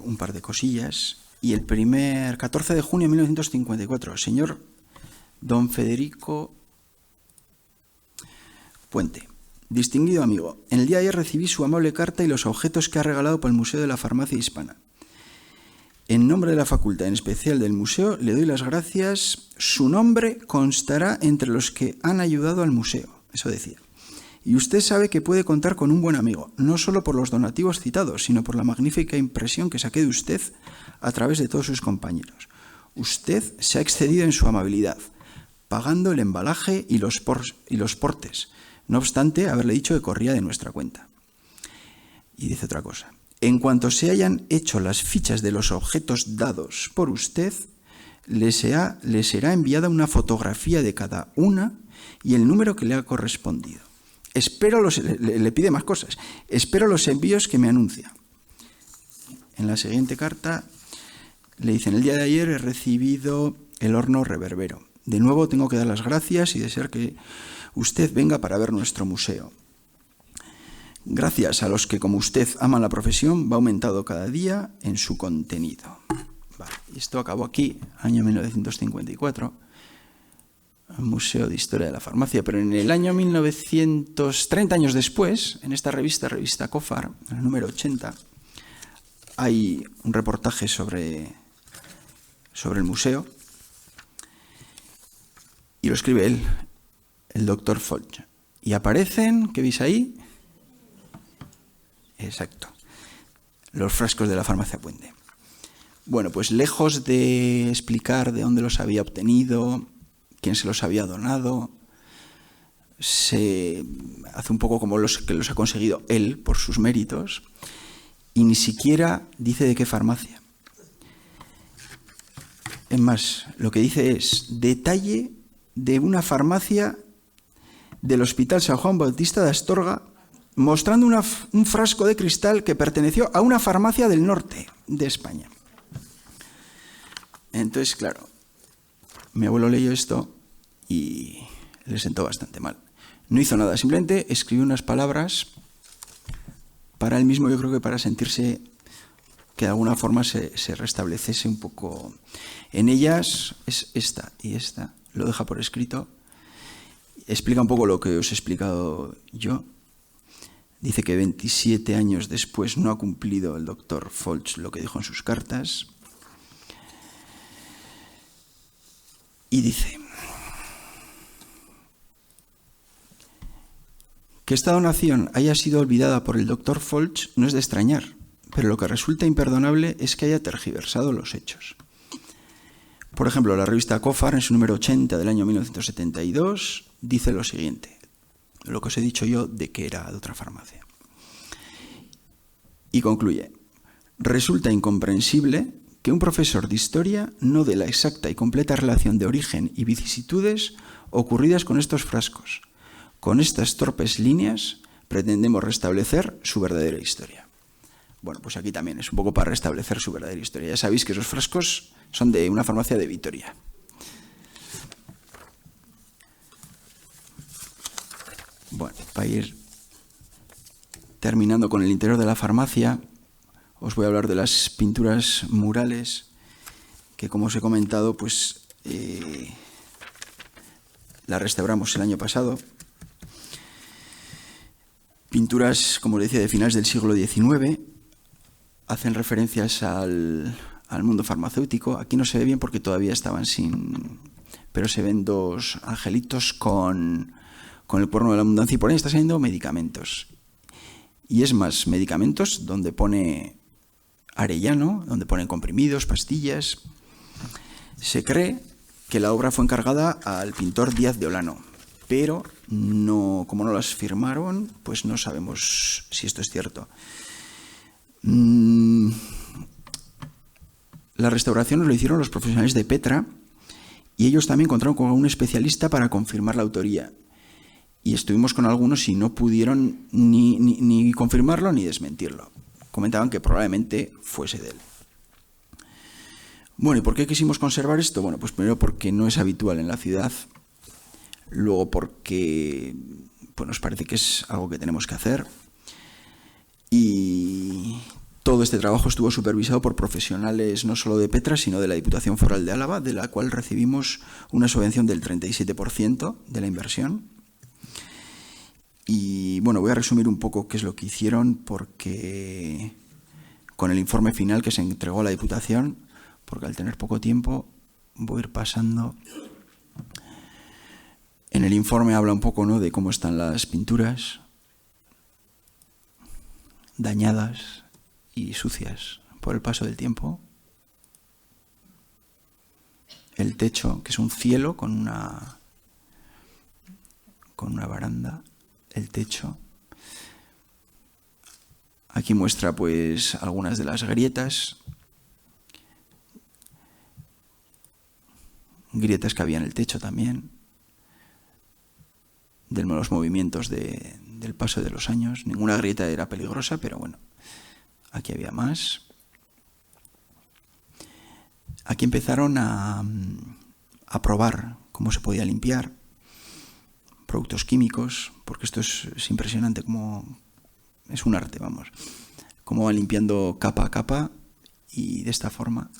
un par de cosillas y el 14 de junio de 1954, señor don Federico Puente. Distinguido amigo, en el día de ayer recibí su amable carta y los objetos que ha regalado para el Museo de la Farmacia Hispana. En nombre de la facultad, en especial del museo, le doy las gracias. Su nombre constará entre los que han ayudado al museo. Eso decía. Y usted sabe que puede contar con un buen amigo, no solo por los donativos citados, sino por la magnífica impresión que saqué de usted a través de todos sus compañeros. Usted se ha excedido en su amabilidad, pagando el embalaje y los portes, no obstante haberle dicho que corría de nuestra cuenta. Y dice otra cosa. En cuanto se hayan hecho las fichas de los objetos dados por usted, le será enviada una fotografía de cada una y el número que le ha correspondido. Le pide más cosas. Espero los envíos que me anuncia. En la siguiente carta le dicen: el día de ayer he recibido el horno reverbero. De nuevo tengo que dar las gracias y desear que usted venga para ver nuestro museo. Gracias a los que, como usted, aman la profesión, va aumentando cada día en su contenido. Vale, esto acabó aquí, año 1954. Museo de Historia de la Farmacia, pero en el año 30 años después, en esta revista COFAR, en el número 80, hay un reportaje sobre el museo y lo escribe él, el doctor Folch. Y aparecen, ¿qué veis ahí? Exacto, los frascos de la farmacia Puente. Bueno, pues lejos de explicar de dónde los había obtenido, quién se los había donado, se hace un poco como que los ha conseguido él por sus méritos y ni siquiera dice de qué farmacia. Es más, lo que dice es detalle de una farmacia del Hospital San Juan Bautista de Astorga mostrando un frasco de cristal que perteneció a una farmacia del norte de España. Entonces, claro, mi abuelo leyó esto y le sentó bastante mal. No hizo nada, simplemente escribió unas palabras para él mismo, yo creo que para sentirse que de alguna forma se restableciese un poco. En ellas es esta y esta, lo deja por escrito, explica un poco lo que os he explicado yo. Dice que 27 años después no ha cumplido el doctor Folch lo que dijo en sus cartas. Y dice que esta donación haya sido olvidada por el doctor Folch no es de extrañar, pero lo que resulta imperdonable es que haya tergiversado los hechos. Por ejemplo, la revista COFAR, en su número 80 del año 1972, dice lo siguiente, lo que os he dicho yo de que era de otra farmacia. Y concluye, resulta incomprensible que un profesor de historia no dé la exacta y completa relación de origen y vicisitudes ocurridas con estos frascos. Con estas torpes líneas pretendemos restablecer su verdadera historia. Bueno, pues aquí también es un poco para restablecer su verdadera historia. Ya sabéis que esos frascos son de una farmacia de Vitoria. Bueno, para ir terminando con el interior de la farmacia, os voy a hablar de las pinturas murales que, como os he comentado, pues las restauramos el año pasado. Pinturas, como decía, de finales del siglo XIX, hacen referencias al mundo farmacéutico. Aquí no se ve bien porque todavía estaban sin... Pero se ven dos angelitos con el cuerno de la abundancia y por ahí están saliendo medicamentos. Y es más, medicamentos donde pone Arellano, donde ponen comprimidos, pastillas. Se cree que la obra fue encargada al pintor Díaz de Olano, pero no, como no las firmaron, pues no sabemos si esto es cierto. La restauración lo hicieron los profesionales de Petra y ellos también encontraron con un especialista para confirmar la autoría. Y estuvimos con algunos y no pudieron ni confirmarlo ni desmentirlo. Comentaban que probablemente fuese de él. Bueno, ¿y por qué quisimos conservar esto? Bueno, pues primero porque no es habitual en la ciudad. Luego porque pues nos parece que es algo que tenemos que hacer. Y todo este trabajo estuvo supervisado por profesionales no solo de Petra, sino de la Diputación Foral de Álava, de la cual recibimos una subvención del 37% de la inversión. Y bueno, voy a resumir un poco qué es lo que hicieron, porque con el informe final que se entregó a la Diputación, porque al tener poco tiempo voy a ir pasando. En el informe habla un poco, ¿no?, de cómo están las pinturas, dañadas y sucias por el paso del tiempo. El techo, que es un cielo con una baranda. El techo. Aquí muestra pues algunas de las grietas que había en el techo también, de los movimientos del paso de los años. Ninguna grieta era peligrosa, pero bueno, aquí había más. Aquí empezaron a probar cómo se podía limpiar productos químicos, porque esto es impresionante, como es un arte, vamos, cómo van limpiando capa a capa y de esta forma.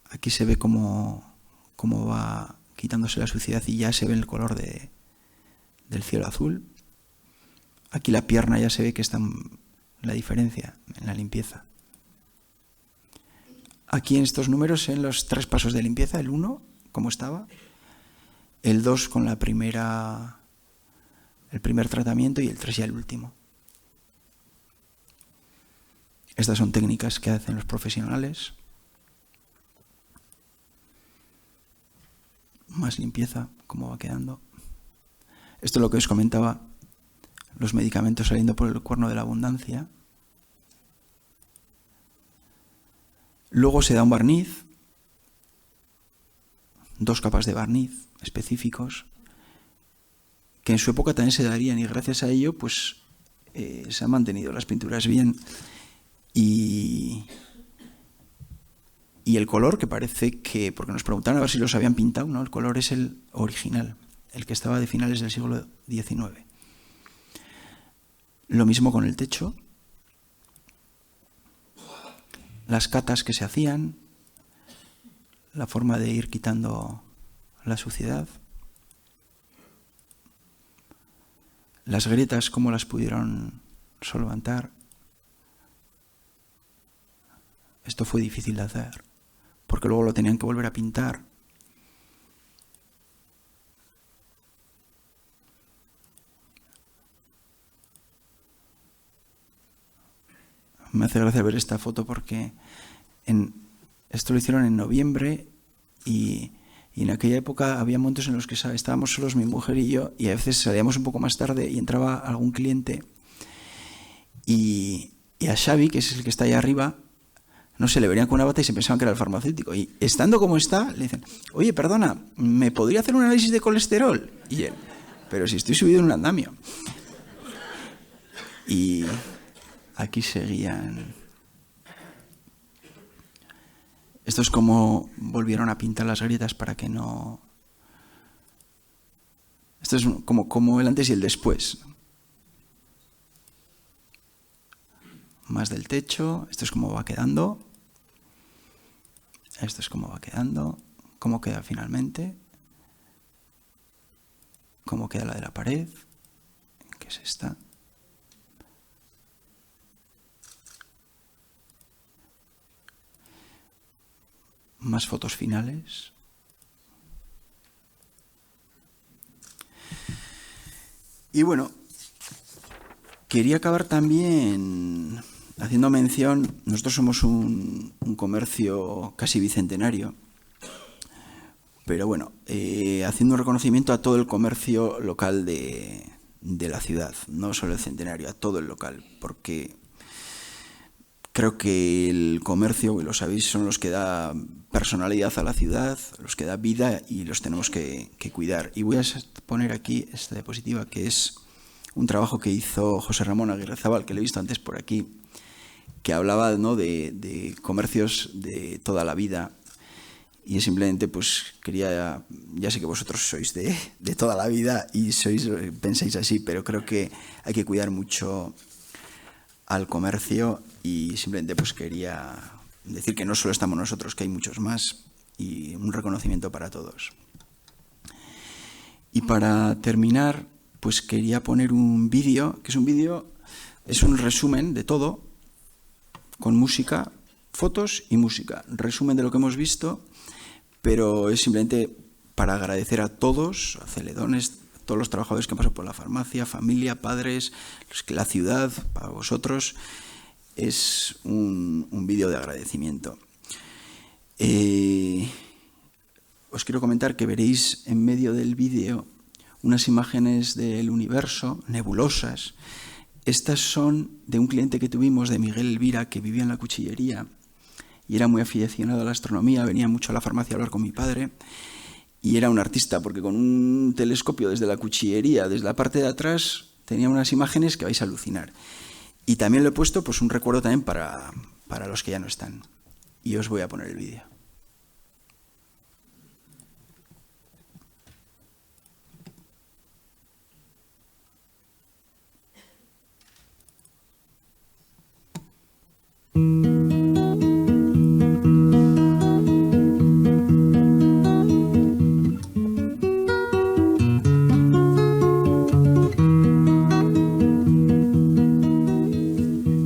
Aquí se ve cómo va quitándose la suciedad y ya se ve el color del cielo azul. Aquí la pierna ya se ve que está la diferencia en la limpieza. Aquí en estos números, en los 3 pasos de limpieza, el 1, cómo estaba, el 2 con el primer tratamiento y el 3 ya el último. Estas son técnicas que hacen los profesionales. Más limpieza, cómo va quedando. Esto es lo que os comentaba, los medicamentos saliendo por el cuerno de la abundancia. Luego se da un barniz, 2 capas de barniz específicos que en su época también se darían, y gracias a ello pues se han mantenido las pinturas bien. Y el color, que parece que, porque nos preguntaron a ver si los habían pintado, ¿no? El color es el original, el que estaba de finales del siglo XIX. Lo mismo con el techo, las catas que se hacían, la forma de ir quitando la suciedad, las grietas, cómo las pudieron solventar. Esto fue difícil de hacer, porque luego lo tenían que volver a pintar. Me hace gracia ver esta foto porque esto lo hicieron en noviembre y en aquella época había momentos en los que estábamos solos mi mujer y yo, y a veces salíamos un poco más tarde y entraba algún cliente y a Xavi, que es el que está allá arriba, no sé, le venían con una bata y se pensaban que era el farmacéutico. Y estando como está, le dicen, oye, perdona, ¿me podría hacer un análisis de colesterol? Y él, pero si estoy subido en un andamio. Y aquí seguían. Esto es como volvieron a pintar las grietas para que no... Esto es como el antes y el después. Más del techo, esto es como va quedando, esto es como va quedando, cómo queda finalmente, cómo queda la de la pared, que es esta. Más fotos finales. Y bueno, quería acabar también haciendo mención, nosotros somos un comercio casi bicentenario, pero bueno, haciendo un reconocimiento a todo el comercio local de la ciudad, no solo el centenario, a todo el local, porque creo que el comercio, y lo sabéis, son los que da personalidad a la ciudad, los que da vida y los tenemos que cuidar. Y voy a poner aquí esta diapositiva, que es un trabajo que hizo José Ramón Aguirrezabal, que lo he visto antes por aquí, que hablaba, ¿no?, de comercios de toda la vida. Y simplemente pues quería, ya sé que vosotros sois de toda la vida y pensáis así, pero creo que hay que cuidar mucho al comercio y simplemente pues quería decir que no solo estamos nosotros, que hay muchos más y un reconocimiento para todos. Y para terminar, pues quería poner un vídeo, que es un resumen de todo, con música, fotos y música. Resumen de lo que hemos visto, pero es simplemente para agradecer a todos, a Celedones, a todos los trabajadores que han pasado por la farmacia, familia, padres, la ciudad, para vosotros. Es un vídeo de agradecimiento. Os quiero comentar que veréis en medio del vídeo unas imágenes del universo, nebulosas. Estas son de un cliente que tuvimos, de Miguel Elvira, que vivía en la Cuchillería y era muy aficionado a la astronomía, venía mucho a la farmacia a hablar con mi padre y era un artista porque con un telescopio desde la Cuchillería, desde la parte de atrás, tenía unas imágenes que vais a alucinar. Y también le he puesto pues un recuerdo también para los que ya no están. Y os voy a poner el vídeo.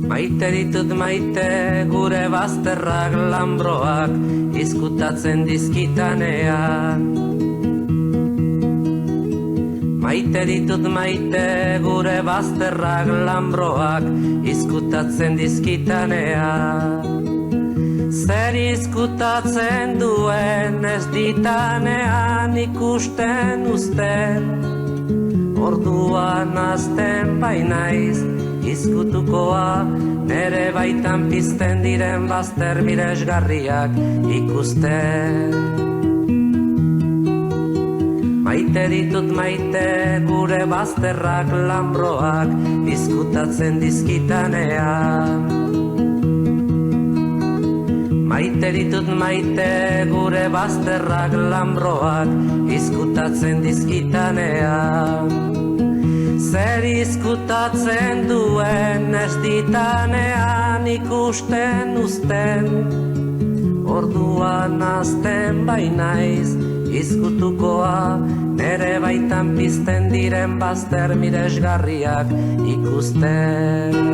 Maite ditut maite gure bazterrak lambroak izkutatzen dizkitanean. Maite ditut maite gure bazterrak lambroak izkutatzen dizkitanean. Zer izkutatzen duen ez ditanean ikusten uzten, orduan azten bainaiz izkutukoa, nere baitan pizten diren bazter miresgarriak ikusten. Maite ditut maite gure bazterrak lambroak izkutatzen dizkitanean. Maite ditut maite gure bazterrak lambroak izkutatzen dizkitanean. Zer izkutatzen duen ez ditanean ikusten uzten, orduan azten bainaiz izkutukoa, nere baitan pizten diren bazter miresgarriak ikusten.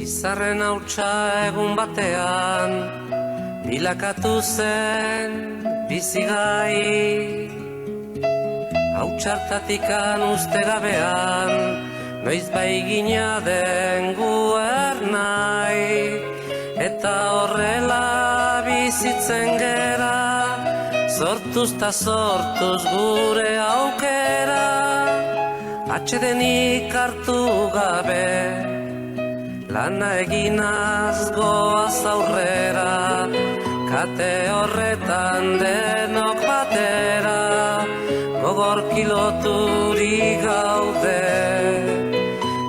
Izarren hautsa egun batean bilakatu zen bizigai. Hautsartatikan uste gabean noiz bai gina den guernai. Eta horrela bizitzen gera, sortuz ta sortuz gure aukera. Atsedenik hartu gabe, lana eginaz goaz aurrera, kate horretan denok batera, gogor kiloturi gaude.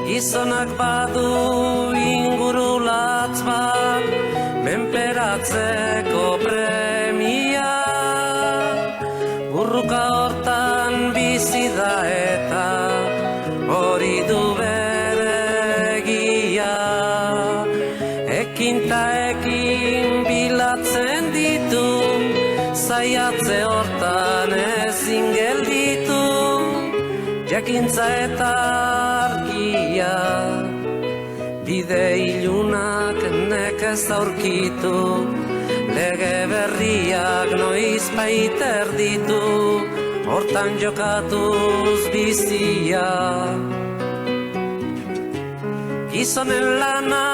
Gizonak badu inguru latz bat, menperatzeko premia. Burruka hortan bizi da eta hori du ekin bilatzen ditu, zaiatze hortan ezin gelditu, jakintza eta argia, bide ilunak nekez aurkitu, lege berriak noiz baiter ditu, hortan jokatuz bizia. Gizonen lana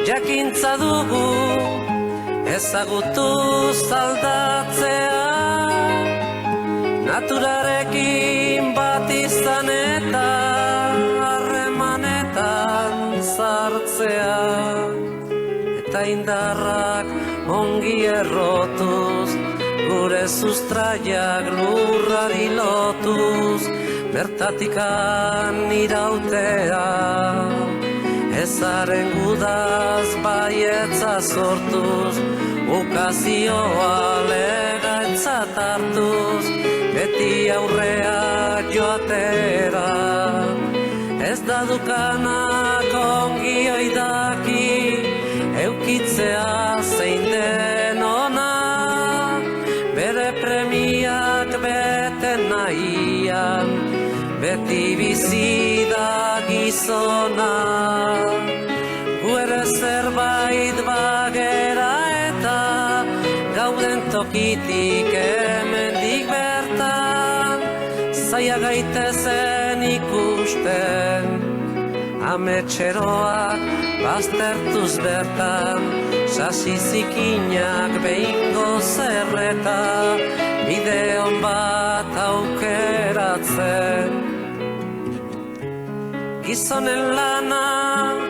jakintza dugu, ezagutuz aldatzea, naturarekin bat izan eta harremanetan sartzea. Eta indarrak ongi errotuz, gure sustraiak lurrari lotuz, bertatikan irautea. Ezaren gudaz baietza sortuz, ukazioa legaetzat hartuz, beti aurrea joatera. Ez da dukanak ongi oidaki, eukitzea zein den ona, bere premiak bete nahian, beti bizi da gizona. Gu ere zerbait bagera eta gauden tokitik hemendik bertan, zaila gaitezen ikusten, ametxeroak baztertuz bertan, sasi zikinak behingo zerreta, bideon bat aukeratzen. Gizonen lana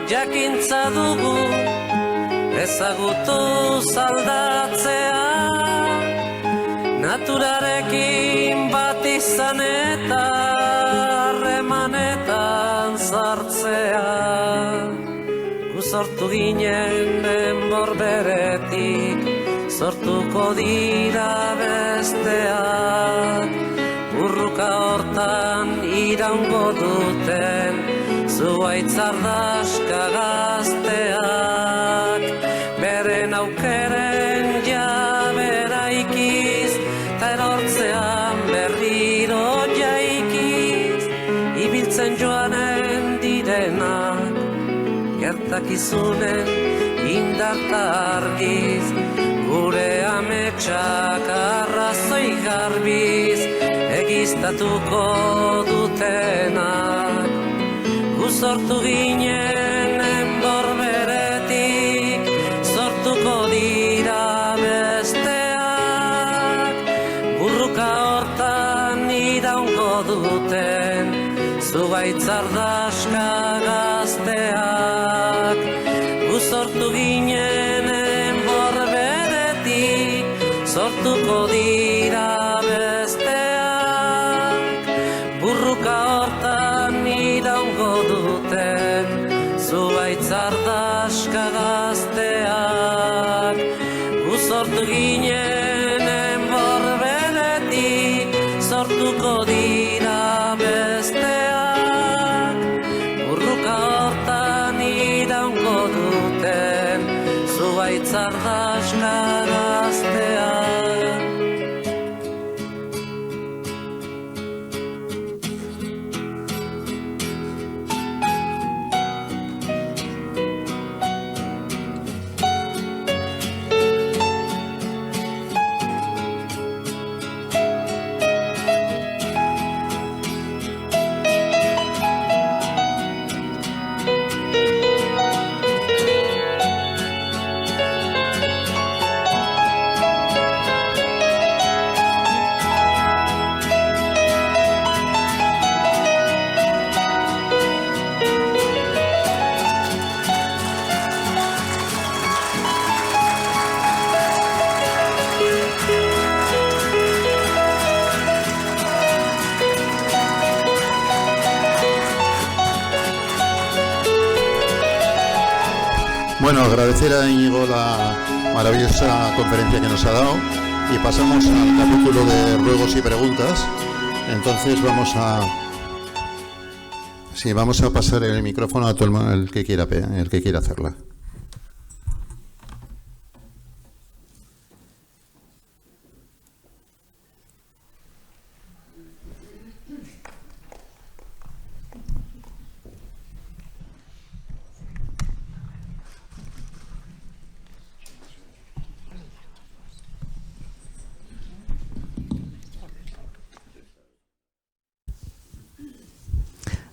jakintza dugu, ezagutuz aldatzea, naturarekin bat izan eta harremanetan sartzea. Gu sortu ginen denbor beretik, sortuko dira besteak, burruka hortan iraungo duten, zuaitz ardaska gazteak, beren aukeren jabera ikiz, ta erortzean berriro jaikiz, ibiltzen joanen direnak, gertakizunen indarta argiz, gure ametsak arrazoi garbiz egiztatuko dutenak. Gu sortu ginen enborberetik, sortuko dira besteak, burruka hortan iraungo duten zugaitz ardaska gazteak. Gu sortu ginen enborberetik, sortuko dira besteak, burruka hortan iraungo duten zugaitz ardaska gazteak. Gu sortu ginen enborberetik, sortuko dira besteak, burruka hortan iraungo duten zugaitz ardaska gazteak.
Bueno, agradecer a Íñigo la maravillosa conferencia que nos ha dado y pasamos al capítulo de ruegos y preguntas. Entonces vamos a pasar el micrófono a todo el que quiera hacerla.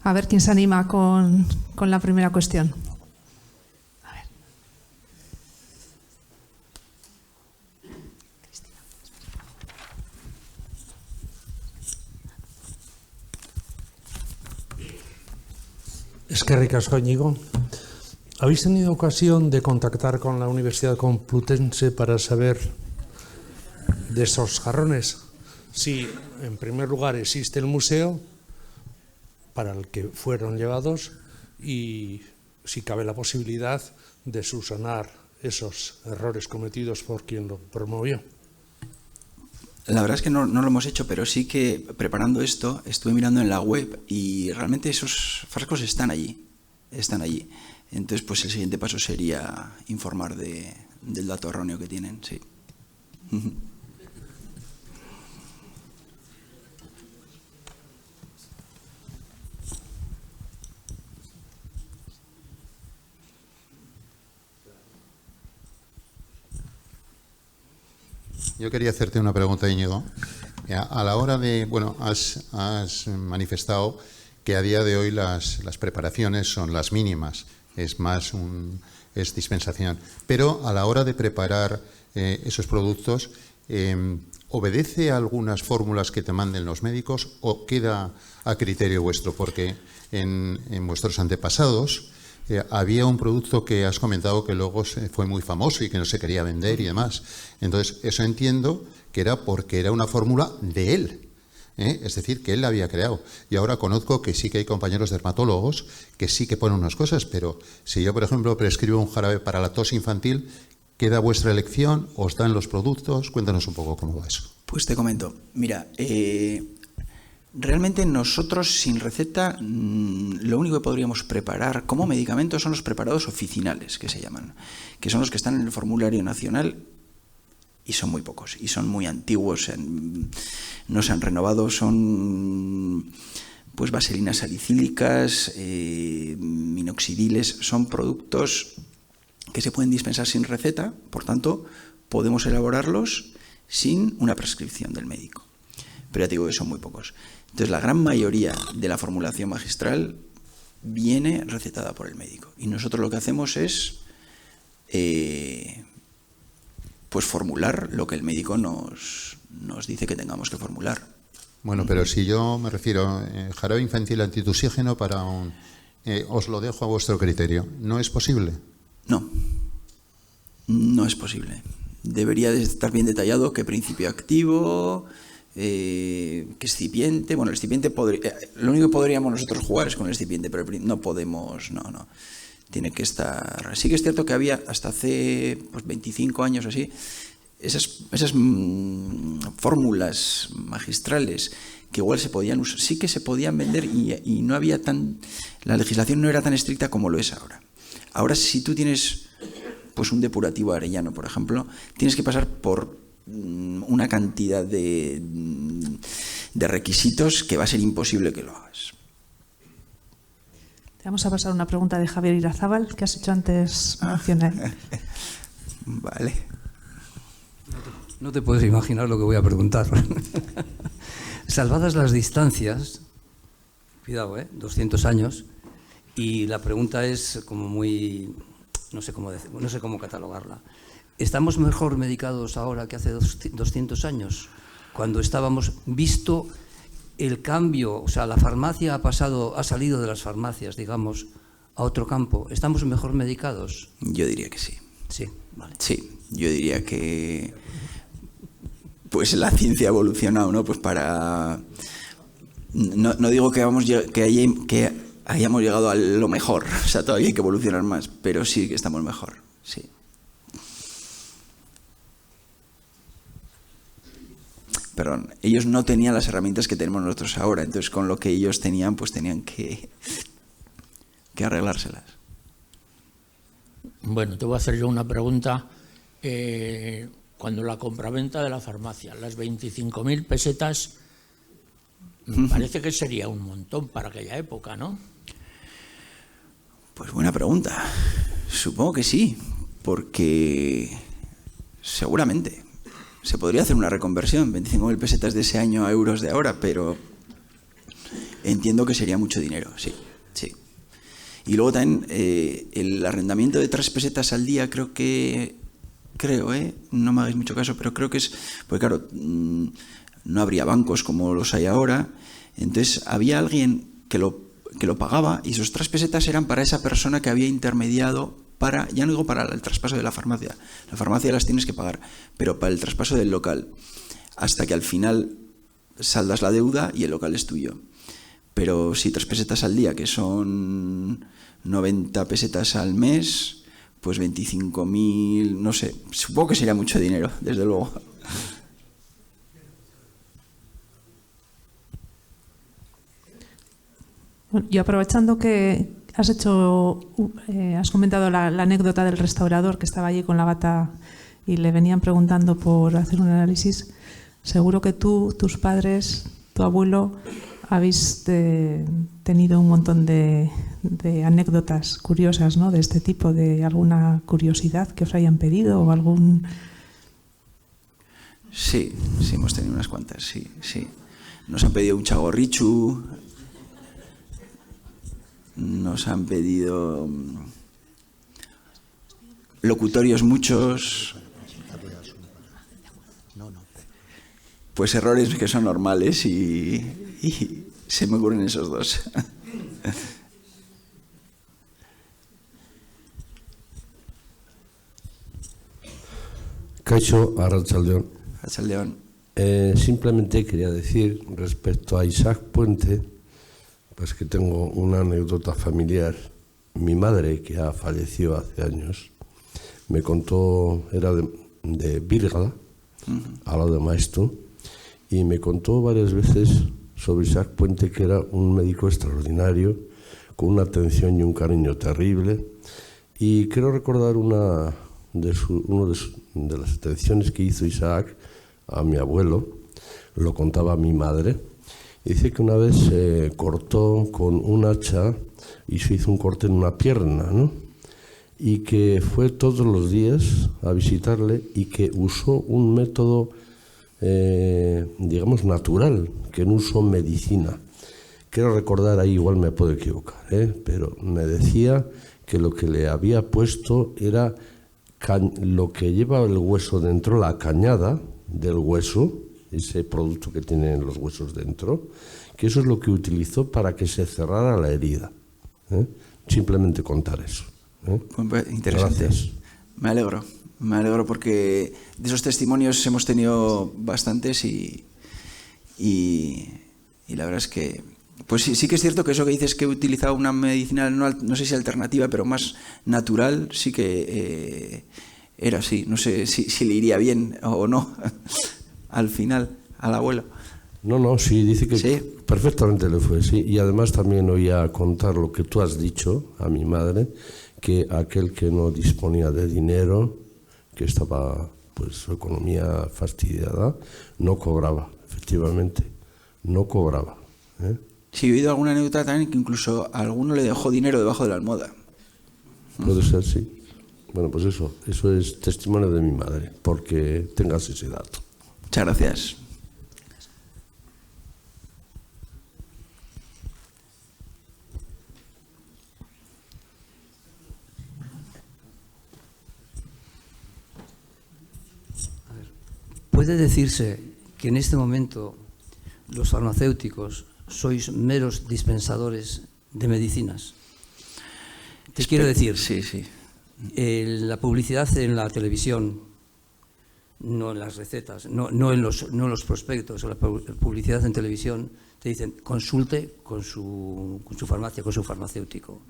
A ver quién se anima con la primera cuestión. A ver.
Eskerrik asko, Íñigo. ¿Habéis tenido ocasión de contactar con la Universidad Complutense para saber de esos jarrones? Si, en primer lugar, existe el museo para el que fueron llevados y si cabe la posibilidad de subsanar esos errores cometidos por quien lo promovió.
La verdad es que no lo hemos hecho, pero sí que preparando esto estuve mirando en la web y realmente esos frascos están allí. Entonces, pues el siguiente paso sería informar del dato erróneo que tienen, sí.
Yo quería hacerte una pregunta, Íñigo. A la hora de, bueno, has manifestado que a día de hoy las preparaciones son las mínimas, es dispensación. Pero a la hora de preparar esos productos, ¿obedece a algunas fórmulas que te manden los médicos o queda a criterio vuestro? Porque en vuestros antepasados había un producto que has comentado que luego fue muy famoso y que no se quería vender y demás. Entonces, eso entiendo que era porque era una fórmula de él, es decir, que él la había creado. Y ahora conozco que sí que hay compañeros dermatólogos que sí que ponen unas cosas, pero si yo, por ejemplo, prescribo un jarabe para la tos infantil, ¿queda a vuestra elección? ¿Os dan los productos? Cuéntanos un poco cómo va eso.
Pues te comento. Mira, realmente nosotros sin receta lo único que podríamos preparar como medicamento son los preparados oficinales, que se llaman, que son los que están en el formulario nacional y son muy pocos y son muy antiguos, no se han renovado, son pues vaselinas salicílicas, minoxidiles, son productos que se pueden dispensar sin receta, por tanto podemos elaborarlos sin una prescripción del médico. Pero ya te digo que son muy pocos. Entonces, la gran mayoría de la formulación magistral viene recetada por el médico. Y nosotros lo que hacemos es pues formular lo que el médico nos dice que tengamos que formular.
Bueno, pero si yo me refiero jarabe infantil antitusígeno para un... os lo dejo a vuestro criterio. ¿No es posible?
No, no es posible. Debería de estar bien detallado qué principio activo, qué excipiente. Bueno, el excipiente lo único que podríamos nosotros jugar es con el excipiente, pero no podemos, no. Tiene que estar... Sí que es cierto que había hasta hace 25 años o así, esas fórmulas magistrales que igual se podían usar, sí que se podían vender y no había la legislación no era tan estricta como lo es ahora. Ahora, si tú tienes pues un depurativo arellano, por ejemplo, tienes que pasar por una cantidad de requisitos que va a ser imposible que lo hagas.
Te vamos a pasar una pregunta de Javier Irazábal, que has hecho antes mencionar.
Vale.
No te puedes imaginar lo que voy a preguntar. Salvadas las distancias, cuidado, 200 años, y la pregunta es como muy, no sé cómo catalogarla. ¿Estamos mejor medicados ahora que hace 200 años? Cuando estábamos, visto el cambio, o sea, la farmacia ha salido de las farmacias, digamos, a otro campo. ¿Estamos mejor medicados?
Yo diría que sí.
Sí, vale.
Sí, yo diría que pues la ciencia ha evolucionado, ¿no? Pues para... No digo que hayamos llegado a lo mejor, o sea, todavía hay que evolucionar más, pero sí que estamos mejor, sí. Perdón, ellos no tenían las herramientas que tenemos nosotros ahora, entonces con lo que ellos tenían, pues tenían que arreglárselas.
Bueno, te voy a hacer yo una pregunta. Cuando la compraventa de la farmacia, las 25.000 pesetas, me parece que sería un montón para aquella época, ¿no?
Pues buena pregunta. Supongo que sí, porque seguramente se podría hacer una reconversión, 25.000 pesetas de ese año a euros de ahora, pero entiendo que sería mucho dinero, sí. Y luego también el arrendamiento de 3 pesetas al día creo, no me hagáis mucho caso, pero creo que es, porque claro, no habría bancos como los hay ahora, entonces había alguien que lo pagaba y esos 3 pesetas eran para esa persona que había intermediado ya no digo para el traspaso de la farmacia las tienes que pagar, pero para el traspaso del local, hasta que al final saldas la deuda y el local es tuyo. Pero si 3 pesetas al día, que son 90 pesetas al mes, pues 25.000, no sé, supongo que sería mucho dinero, desde luego.
Bueno, y aprovechando que has comentado la anécdota del restaurador que estaba allí con la bata y le venían preguntando por hacer un análisis, seguro que tú, tus padres, tu abuelo, habéis tenido un montón de anécdotas curiosas, ¿no? De este tipo, de alguna curiosidad que os hayan pedido o algún...
Sí, hemos tenido unas cuantas, sí. Nos han pedido un chagorrichu, nos han pedido locutorios muchos, pues errores que son normales y se me ocurren esos dos.
Kaixo, Arratsaldeon.
Arratsaldeon.
Simplemente quería decir respecto a Isaac Puente, pues que tengo una anécdota familiar. Mi madre, que ha fallecido hace años, me contó, era de Bírgala, al lado de Maestro, y me contó varias veces sobre Isaac Puente, que era un médico extraordinario, con una atención y un cariño terrible. Y quiero recordar una de las atenciones que hizo Isaac a mi abuelo, lo contaba mi madre, y dice que una vez se cortó con un hacha y se hizo un corte en una pierna, ¿no? y que fue todos los días a visitarle y que usó un método, digamos, natural, que no usó medicina. Quiero recordar, ahí igual me puedo equivocar, pero me decía que lo que le había puesto era lo que lleva el hueso dentro, la cañada del hueso, ese producto que tienen los huesos dentro, que eso es lo que utilizó para que se cerrara la herida. Simplemente contar eso.
Interesante.
Gracias.
Me alegro porque de esos testimonios hemos tenido bastantes y la verdad es que, pues sí que es cierto que eso que dices que he utilizado una medicina, no sé si alternativa, pero más natural, sí que era así. No sé si le iría bien o no al final, al abuelo.
No, sí, dice que
¿Sí?
perfectamente le fue, sí. Y además también oía contar lo que tú has dicho a mi madre, que aquel que no disponía de dinero, que estaba, pues, su economía fastidiada, no cobraba, efectivamente, no cobraba.
Sí, he oído alguna anécdota también que incluso a alguno le dejó dinero debajo de la almohada.
Puede ser, sí. Bueno, pues eso es testimonio de mi madre, porque tengas ese dato.
Muchas gracias.
¿Puede decirse que en este momento los farmacéuticos sois meros dispensadores de medicinas? Te quiero decir,
Sí.
la publicidad en la televisión, no en las recetas, no en los prospectos, la publicidad en televisión, te dicen consulte con su farmacia, con su farmacéutico.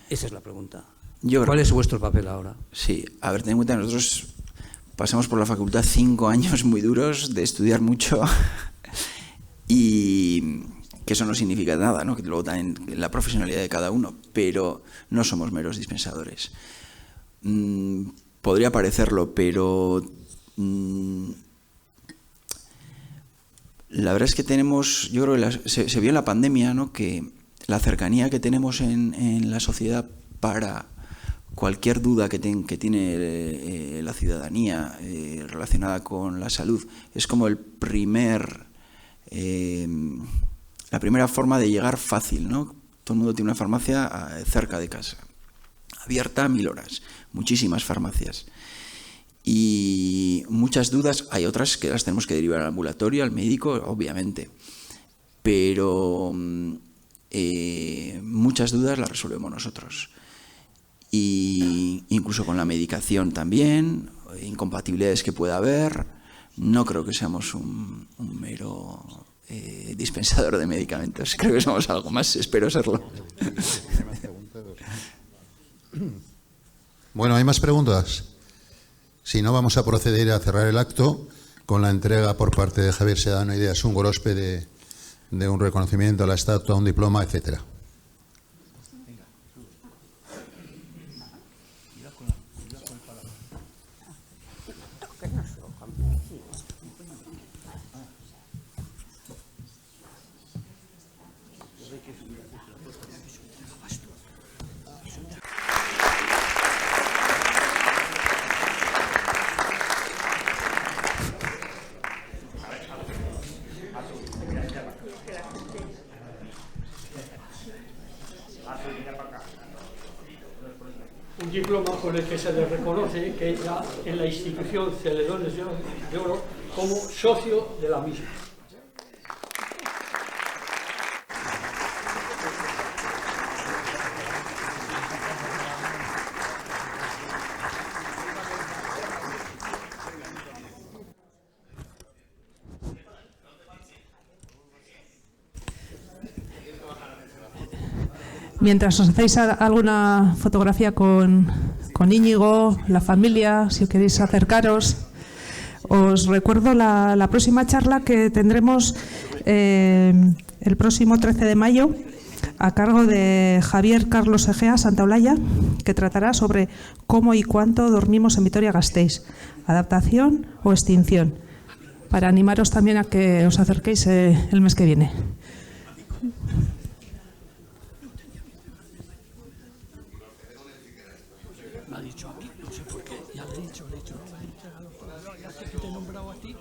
Esa es la pregunta. ¿Cuál es vuestro papel ahora?
Sí, a ver, ten en cuenta, nosotros pasamos por la facultad 5 años muy duros de estudiar mucho y que eso no significa nada, ¿no? Que luego también la profesionalidad de cada uno, pero no somos meros dispensadores. Podría parecerlo, pero la verdad es que tenemos, yo creo que se vio en la pandemia, ¿no? Que la cercanía que tenemos en la sociedad para cualquier duda que tiene la ciudadanía relacionada con la salud es como la primera forma de llegar fácil, ¿no? Todo el mundo tiene una farmacia cerca de casa, abierta 1000 horas, muchísimas farmacias. Y muchas dudas, hay otras que las tenemos que derivar al ambulatorio, al médico, obviamente, pero muchas dudas las resolvemos nosotros. Y incluso con la medicación también, incompatibilidades que pueda haber, no creo que seamos un mero dispensador de medicamentos, creo que somos algo más, espero serlo.
Bueno, ¿hay más preguntas? Si no, vamos a proceder a cerrar el acto con la entrega por parte de Javier Sedano y de Asun Gorospe de un reconocimiento a la estatua, un diploma, etcétera.
Un diploma con el que se le reconoce que entra en la institución Celedonios de Oro como socio de la misma.
Mientras os hacéis alguna fotografía con Íñigo, la familia, si queréis acercaros, os recuerdo la próxima charla que tendremos el próximo 13 de mayo a cargo de Javier Carlos Egea Santaolalla, que tratará sobre cómo y cuánto dormimos en Vitoria-Gasteiz, adaptación o extinción, para animaros también a que os acerquéis el mes que viene.
Ya sé que te he nombrado a ti.